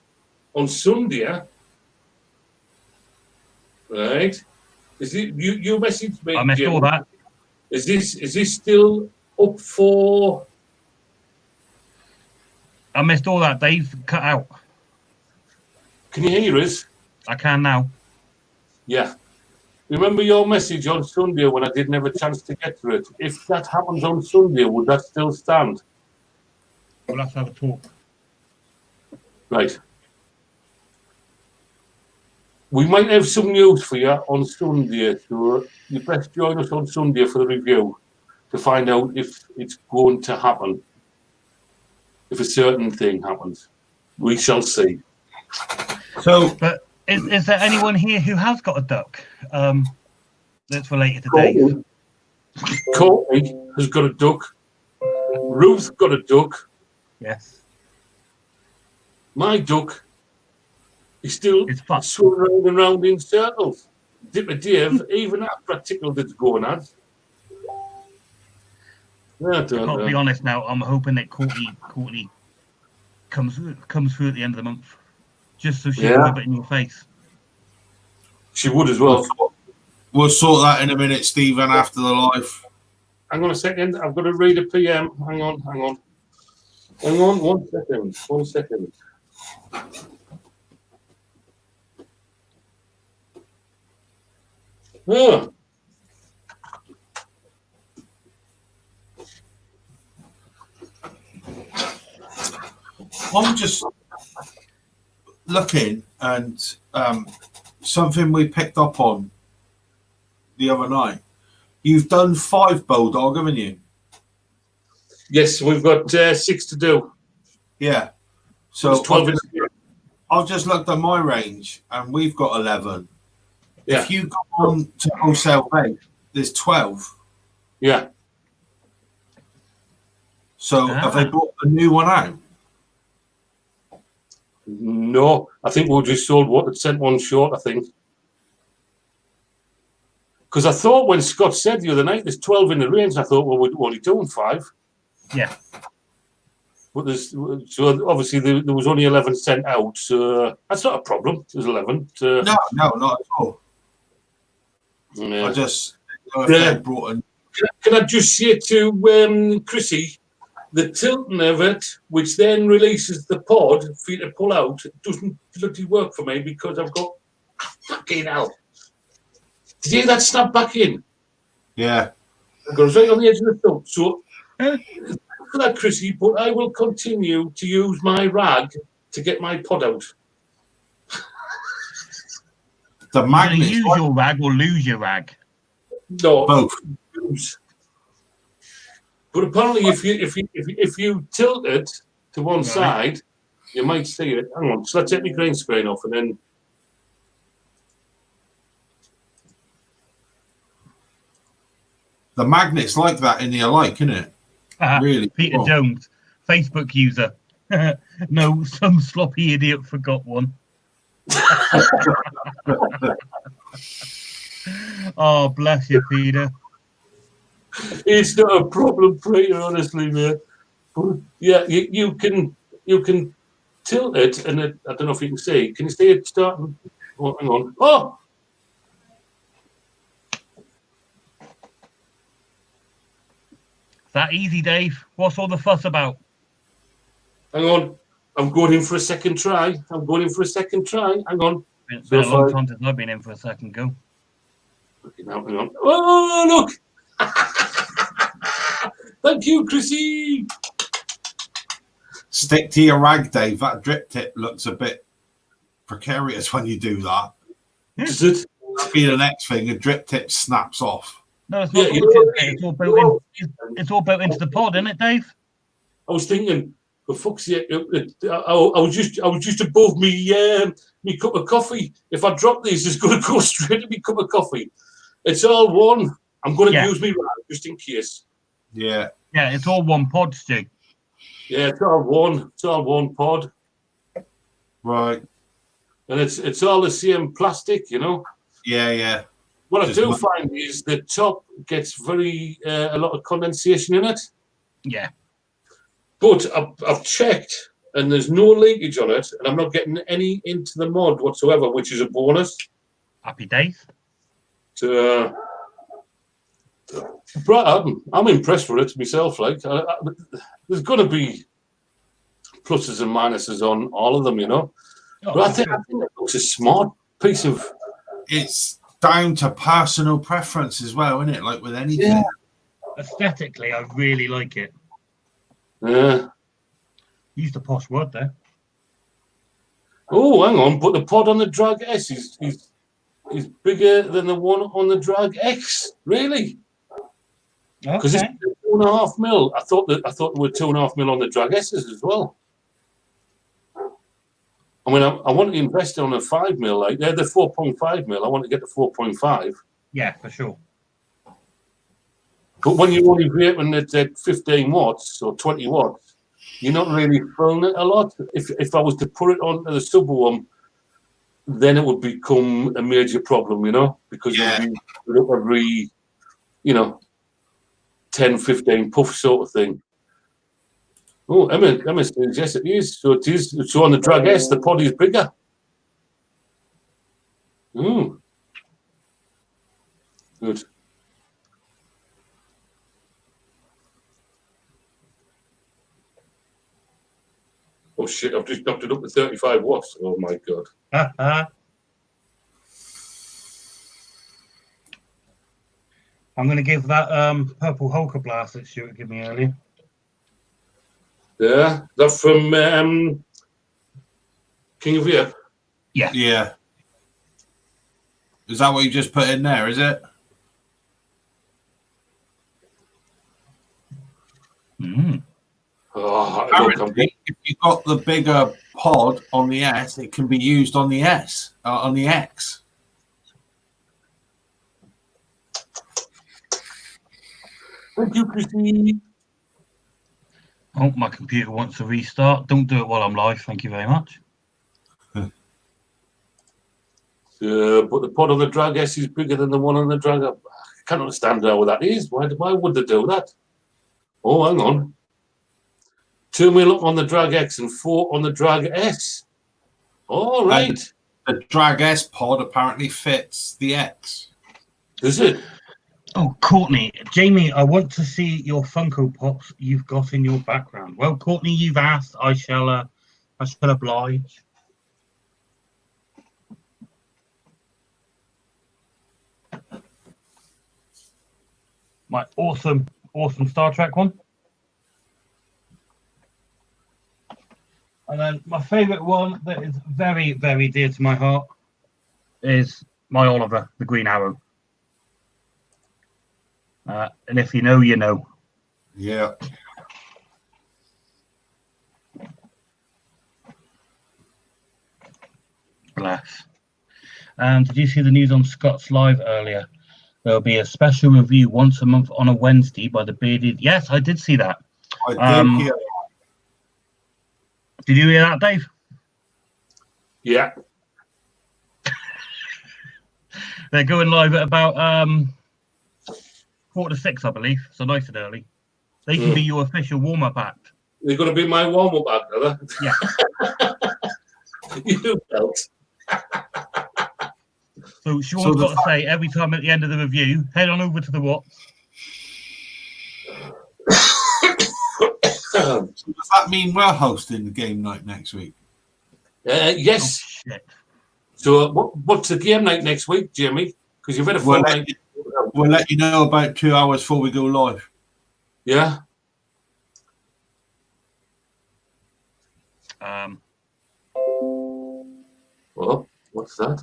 on Sunday, right? Is it you messaged me? I missed Jim. all that. Is this still up for? I missed all that, Dave. Cut out. Can you hear us? I can now. Yeah. Remember your message on Sunday when I didn't have a chance to get to it? If that happens on Sunday, would that still stand? We'll have to have a talk. Right. We might have some news for you on Sunday, so you best join us on Sunday for the review to find out if it's going to happen. If a certain thing happens. We shall see. So, But is there anyone here who has got a duck that's related to Dave? Courtney has got a duck. Ruth got a duck. Yes. My duck is still It's fun. swimming round and round in circles. Dipper Dave, even after I tickled its gonads. I don't I'll be know. honest now. I'm hoping that Courtney comes through at the end of the month, just so she can Yeah. rub it in your face. She would as well. we'll sort that in a minute, Stephen, after the live. Hang on a second. I've got to read a PM. Hang on. 1 second. 1 second. Oh. I'm just looking, and something we picked up on the other night. You've done 5 Bulldog, haven't you? Yes, we've got 6 to do. Yeah. So There's 12 in here. I've just looked at my range, and we've got 11. Yeah. If you go on to wholesale vape, there's 12. Yeah. So have they brought a new one out? No, I think we just sold what, sent one short, I think. Because I thought when Scott said the other night there's 12 in the range, I thought, well, we're only doing 5. Yeah. But there's, so obviously there was only 11 sent out, so that's not a problem. There's 11. So, No, not at all. yeah. I just they brought a. Can I just say to Chrissy, the tilting of it, which then releases the pod for you to pull out, doesn't bloody work for me because I've got fucking hell. Did you hear that snap back in? Yeah. It goes right on the edge of the thumb. So, for that, Chrissy, but I will continue to use my rag to get my pod out. The You're gonna magnet. use your rag or lose your rag. No, Both. use. But apparently, if you tilt it to one side, you might see it. Hang on, so let's take my green screen off and then. The magnet's like that in the alike, isn't it? Really? Peter cool. Jones, Facebook user. No, some sloppy idiot forgot one. Oh, bless you, Peter. It's not a problem, Peter, honestly, mate. But yeah, you can tilt it, and it, I don't know if you can see. Can you see it starting? Oh, hang on. Oh, That easy, Dave. What's all the fuss about? hang on. I'm going in for a second try. Hang on. It's been a long time since I've been in for a second go. Hang on. Oh, look. Thank you, Chrissy. Stick to your rag, Dave. That drip tip looks a bit precarious when you do that. Does it? That'd be the next thing. A drip tip snaps off. No, it's not. Yeah, It's all built in. It's all built into the pod, isn't it, Dave? I was thinking, for fuck's sake, I was just above me cup of coffee. If I drop these, it's going to go straight to me cup of coffee. It's all one. I'm going to use me rag just in case. Yeah. Yeah, it's all one pod, Stu. Yeah, it's all one. It's all one pod, Right. and it's all the same plastic, you know. Yeah. What Just I do one. find is the top gets very a lot of condensation in it. Yeah. But I've checked, and there's no leakage on it, and I'm not getting any into the mod whatsoever, which is a bonus. Happy days. So, I'm impressed with it myself. Like, there's going to be pluses and minuses on all of them, you know. Oh, But I think it looks a smart piece of. It's down to personal preference as well, isn't it? Like with anything. Yeah. Aesthetically, I really like it. Used a posh word there. Oh, hang on, but the pod on the Drag S is bigger than the one on the Drag X. Really? Because it's 2.5 mil. I thought there were 2.5 mil on the Drag S's as well. I mean, I want to invest on a 5 mil. Like they're the 4.5 mil. I want to get the 4.5. Yeah, for sure. But when you're only vaping at 15 watts or 20 watts, you're not really feeling it a lot. If I was to put it onto the sub one, then it would become a major problem, you know, because it would be every, 10, 15 puff sort of thing. Oh, Emma says, yes, it is. So it is. So on the Drag S, the pod is bigger. Good. Oh shit! I've just knocked it up to 35 watts. Oh my god! I'm going to give that purple Hulker blast that Stuart gave me earlier. Yeah, that's from King of Vape. Yeah. Is that what you just put in there? Is it? Oh, apparently, if you got the bigger pod on the S, it can be used on the S, on the X. Thank you, Christine. Oh, my computer wants to restart. Don't do it while I'm live. Thank you very much. But the pod on the drag S is bigger than the one on the drag up. I can't understand how that is. Why would they do that? Oh, hang on. 2 mil on the drag X and 4 on the drag S. All right. The drag S pod apparently fits the X. Does it? Oh, Courtney, Jamie, I want to see your Funko Pops you've got in your background. Well, Courtney, you've asked. I shall oblige. My awesome Star Trek one. And then my favourite one that is very, very dear to my heart is my Oliver, the Green Arrow. And if you know, you know. Yeah. Bless. Did you see the news on Scott's Live earlier? There'll be a special review once a month on a Wednesday by the bearded. Yes, I did see that. I did hear. Did you hear that, Dave? Yeah. They're going live at about 4:45, I believe. So nice and early. They can be your official warm-up act. They're going to be my warm-up act, are they? Yeah. You felt. So Sean's got to say every time at the end of the review, head on over to the what? So does that mean we're hosting the game night next week? Yes. Oh, shit. So what's the game night next week, Jamie? Because you've had a fortnight. We'll let you know about 2 hours before we go live. Yeah. Well, what's that?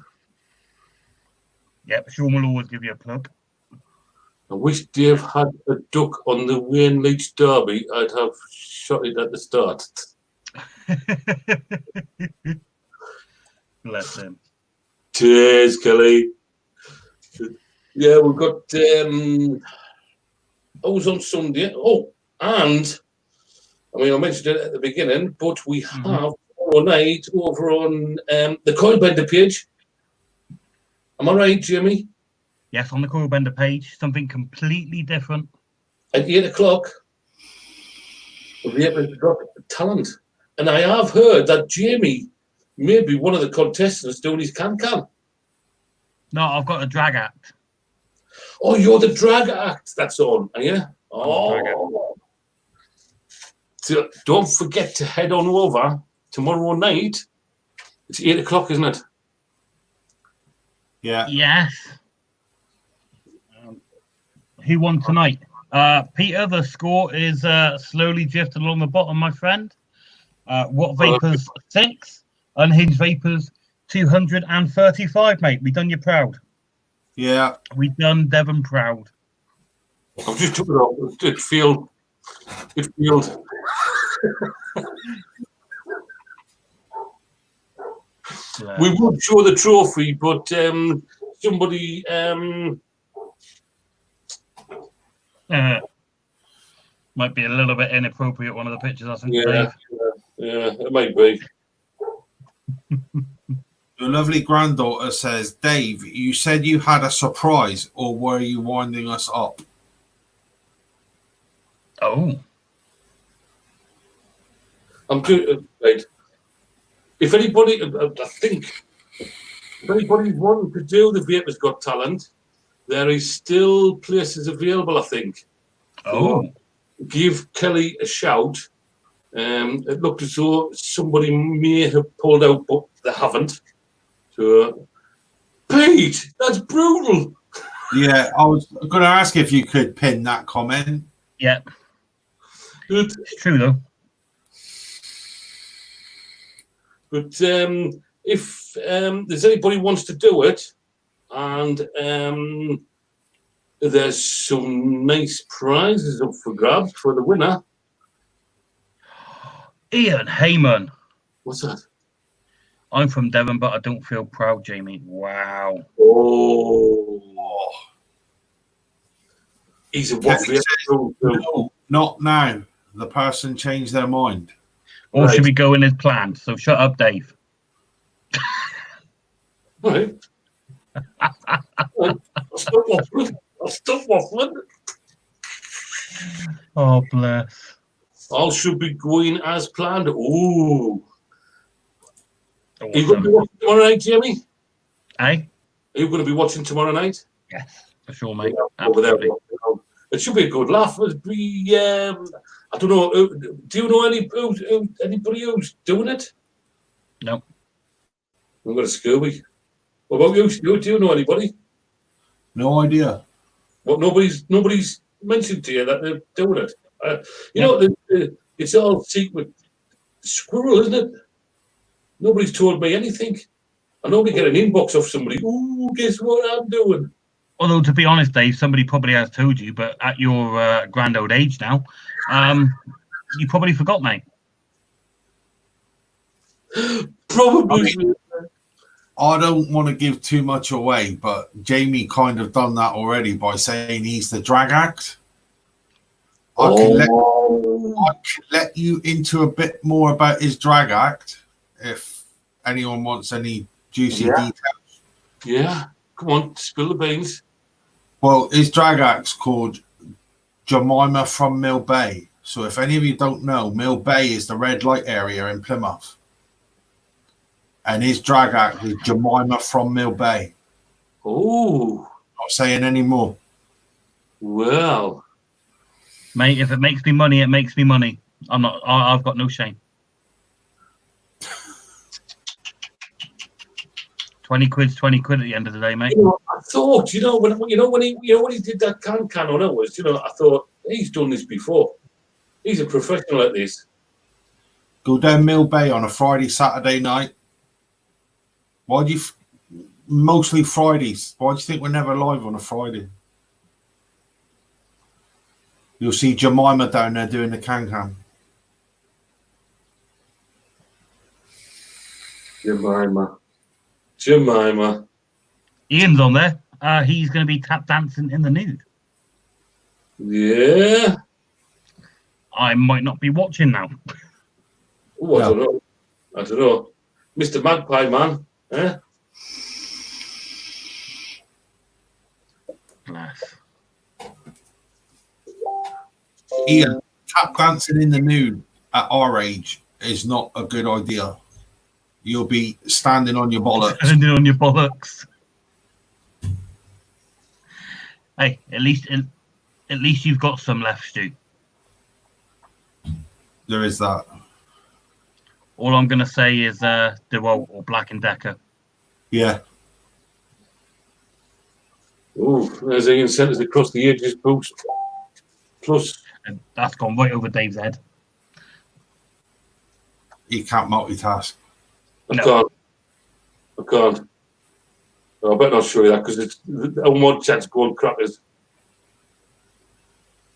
Yep, Sean will always give you a plug. I wish Dave had a duck on the Wayne Leach Derby. I'd have shot it at the start. Bless him. Cheers, Kelly. Yeah, we've got. I was on Sunday. Oh, and I mean, I mentioned it at the beginning, but we have tomorrow night over on the Coil Bender page. Am I right, Jimmy? Yes, on the Coil Bender page, something completely different. At 8 o'clock, we'll be able to drop talent. And I have heard that Jamie may be one of the contestants doing his can-can. No, I've got a drag act. Oh, you're the drag act that's on, are you? Oh. So don't forget to head on over tomorrow night. It's 8 o'clock, isn't it? Yeah. Yes. Who won tonight? Peter, the score is slowly drifting along the bottom, my friend. What Vapors 6? Unhinged Vapors 235, mate. We done you proud. Yeah. We done Devon proud. I've just took it off. It feels. We would show the trophy, but somebody. Might be a little bit inappropriate, one of the pictures, I think. Yeah, it might be. Your lovely granddaughter says, Dave, you said you had a surprise, or were you winding us up? Oh. I'm good. Right. If anybody, I think, if anybody wanting to do the Vapors Got Talent, there is still places available, I think. Oh. So give Kelly a shout. It looked as though somebody may have pulled out, but they haven't. So, Pete, that's brutal. Yeah, I was going to ask if you could pin that comment. Yeah. Good. It's true, though. But if there's anybody who wants to do it, and there's some nice prizes up for grabs for the winner. Ian Heyman. What's that? I'm from Devon, but I don't feel proud, Jamie. Wow. Oh. He's a Kelly waffle. says, no, not now. The person changed their mind. Or Right. should we go in as planned? So shut up, Dave. Right. I'll stop waffling. Oh, bless. All should be going as planned. Ooh. Are you going to be Awesome. watching tomorrow night, Jamie? Hey? Are you going to be watching tomorrow night? Yes, for sure, mate. Over there. Absolutely. It should be a good laugh. It'd be, I don't know. Do you know anybody who's doing it? No. I'm going to Scooby. What about you, Stu? Do you know anybody? No idea. What, nobody's mentioned to you that they're doing it. You Yeah. know, it's all secret squirrel, isn't it? Nobody's told me anything. I normally get an inbox off somebody. Ooh, guess what I'm doing? Although, to be honest, Dave, somebody probably has told you, but at your grand old age now, you probably forgot, mate. Probably. I don't want to give too much away, but Jamie kind of done that already by saying he's the drag act. I can let you into a bit more about his drag act if anyone wants any juicy details. Yeah. Come on, spill the beans. Well, his drag act's called Jemima from Mill Bay. So if any of you don't know, Mill Bay is the red light area in Plymouth. And his drag act is Jemima from Mill Bay. Oh. Not saying any more. Well. Mate, if it makes me money, it makes me money. I've got no shame. 20 quid's 20 quid at the end of the day, mate. You know, I thought, when he did that can on ours, I thought he's done this before. He's a professional at this. Go down Mill Bay on a Friday, Saturday night. Why do you mostly Fridays? Why do you think we're never live on a Friday? You'll see Jemima down there doing the can. Jemima. Ian's on there. He's going to be tap dancing in the nude. Yeah. I might not be watching now. Oh, I don't know. Mr. Magpie Man. Eh? Bless. Ian, tap dancing in the nude at our age is not a good idea. You'll be standing on your bollocks. Standing on your bollocks. Hey, at least you've got some left, Stu. There is that. All I'm going to say is DeWalt or Black & Decker. Yeah. Oh, there's Ian sent us across the edges boost. Plus. And that's gone right over Dave's head. He can't multitask. I can't. No, I better not show you that because it's a more chance of going crackers.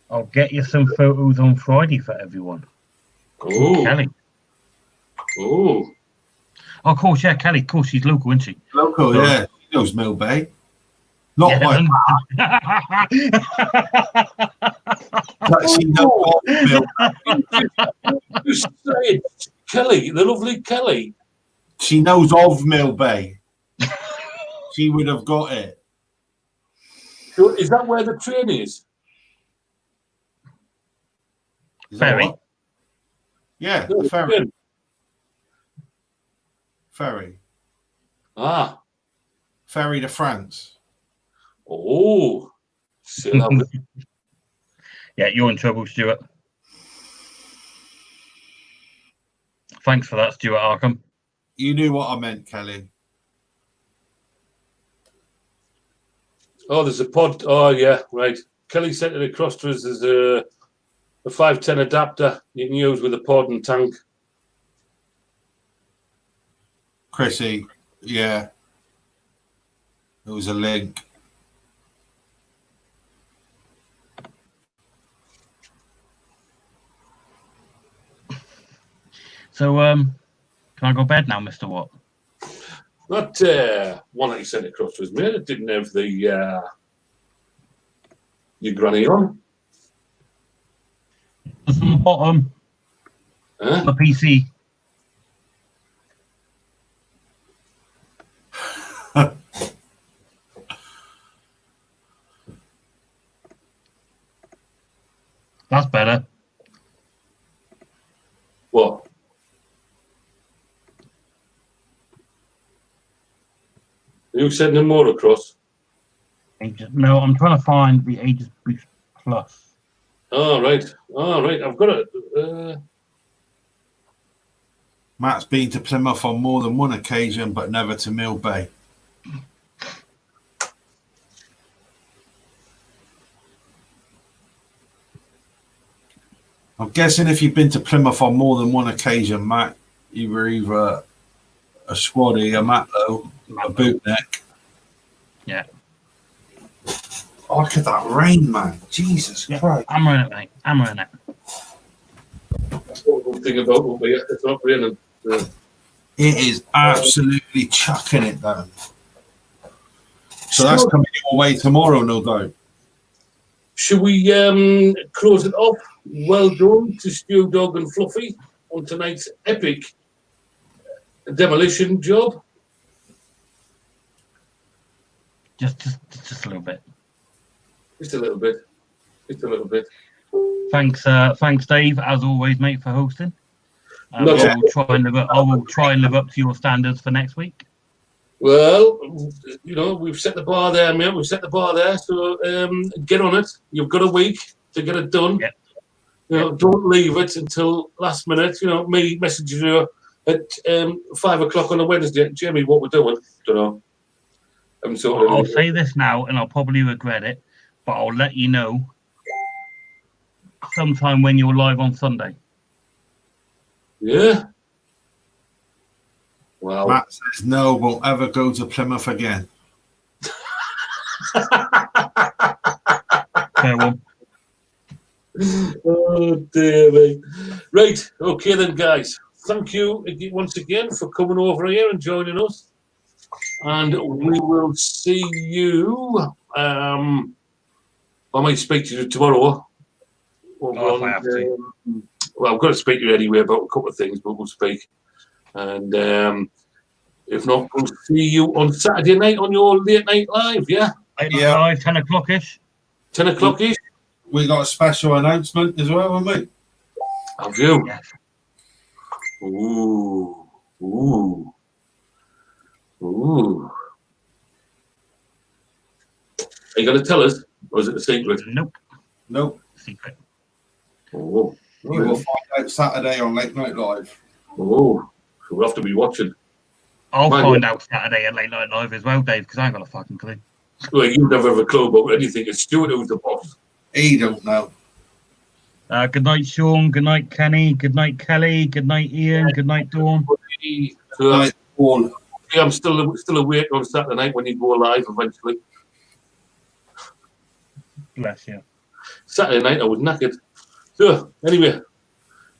I'll get you some photos on Friday for everyone. Oh. Kelly. Oh. Of course, yeah, Kelly. Of course, she's local, isn't she? Local, So, yeah. She knows Mill Bay. Not yeah, like that. She knows Mill Bay. You say Kelly, the lovely Kelly. She knows of Mill Bay. She would have got it. So is that where the train is? Is that Ferry. what? Yeah, No, the ferry. train. Ferry. Ah. Ferry to France. Oh. Say that. Yeah, you're in trouble, Stuart. Thanks for that, Stuart Arkham. You knew what I meant, Kelly. Oh, there's a pod. Oh, yeah, right. Kelly sent it across to us as a 510 adapter you can use with a pod and tank. Chrissy, yeah. It was a link. So, can I go to bed now, Mr. Watt? That one that you sent across to us, mate, it didn't have the Your granny on? It's on the bottom Huh? of the PC. That's better. What? Are you sending more across? No, I'm trying to find the Ages Boost Plus. All right. I've got it. Matt's been to Plymouth on more than one occasion, but never to Mill Bay. I'm guessing if you've been to Plymouth on more than one occasion, Matt, you were either a squaddy, a matlow, a bootneck. Yeah. Oh, look at that rain, man. Jesus Christ. I'm running it, mate. I'm running it. One thing about it, but yeah, it's not raining. It is absolutely chucking it down. So that's coming your way tomorrow, no doubt. Should we close it off? Well done to Stew Dog and Fluffy on tonight's epic demolition job. Just a little bit. Just a little bit. Just a little bit. Thanks, Dave, as always, mate, for hosting. I No, will try and live up to your standards for next week. Well, you know, we've set the bar there, mate. We've set the bar there. So get on it. You've got a week to get it done. Yep. You know, don't leave it until last minute. You know, me messaging you at 5 o'clock on a Wednesday. Jamie, what we're doing? Don't know. I'll say this now, and I'll probably regret it, but I'll let you know sometime when you're live on Sunday. Yeah. Wow. Matt says no, won't ever go to Plymouth again. Fair one. Oh dear me. Right, okay then, guys. Thank you once again for coming over here and joining us. And we will see you. I might speak to you tomorrow. If I have to. Well, I've got to speak to you anyway about a couple of things, but we'll speak. And if not, we'll see you on Saturday night on your late night live, yeah? Yeah. Live, 10 o'clock-ish. 10 o'clock-ish? We got a special announcement as well, haven't we? Have you? Yeah. Ooh. Ooh. Ooh. Are you going to tell us, or is it a secret? Nope. Nope. Secret. Oh. You will find out Saturday on Late Night Live. Oh. We'll have to be watching. I'll Right. find out Saturday at Late Night Live as well, Dave, because I ain't got a fucking clue. Well, you never have a clue about anything. It's Stuart who's the boss. He don't know. Good night, Sean. Good night, Kenny. Good night, Kelly. Good night, Ian. Good night, Dawn. So, Night, Paul. I'm still awake on Saturday night when you go live eventually. Bless you. Saturday night I was knackered. So, anyway, do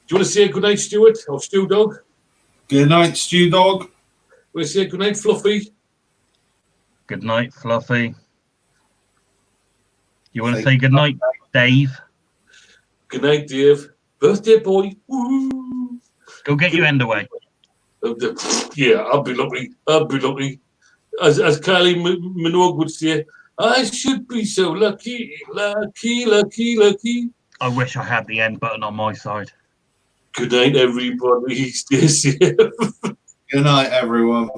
you want to say good night, Stuart, or Stew Dog? Good night, Stew Dog. Want to say good night, Fluffy? Good night, Fluffy. You want to say good night, Dave? Good night, Dave. Birthday boy. Woo. Go get your end away. Yeah, I'll be lucky. I'll be lucky. As Kylie Minogue would say, I should be so lucky, lucky, lucky, lucky. I wish I had the end button on my side. Good night, everybody. Stay safe. Good night, everyone.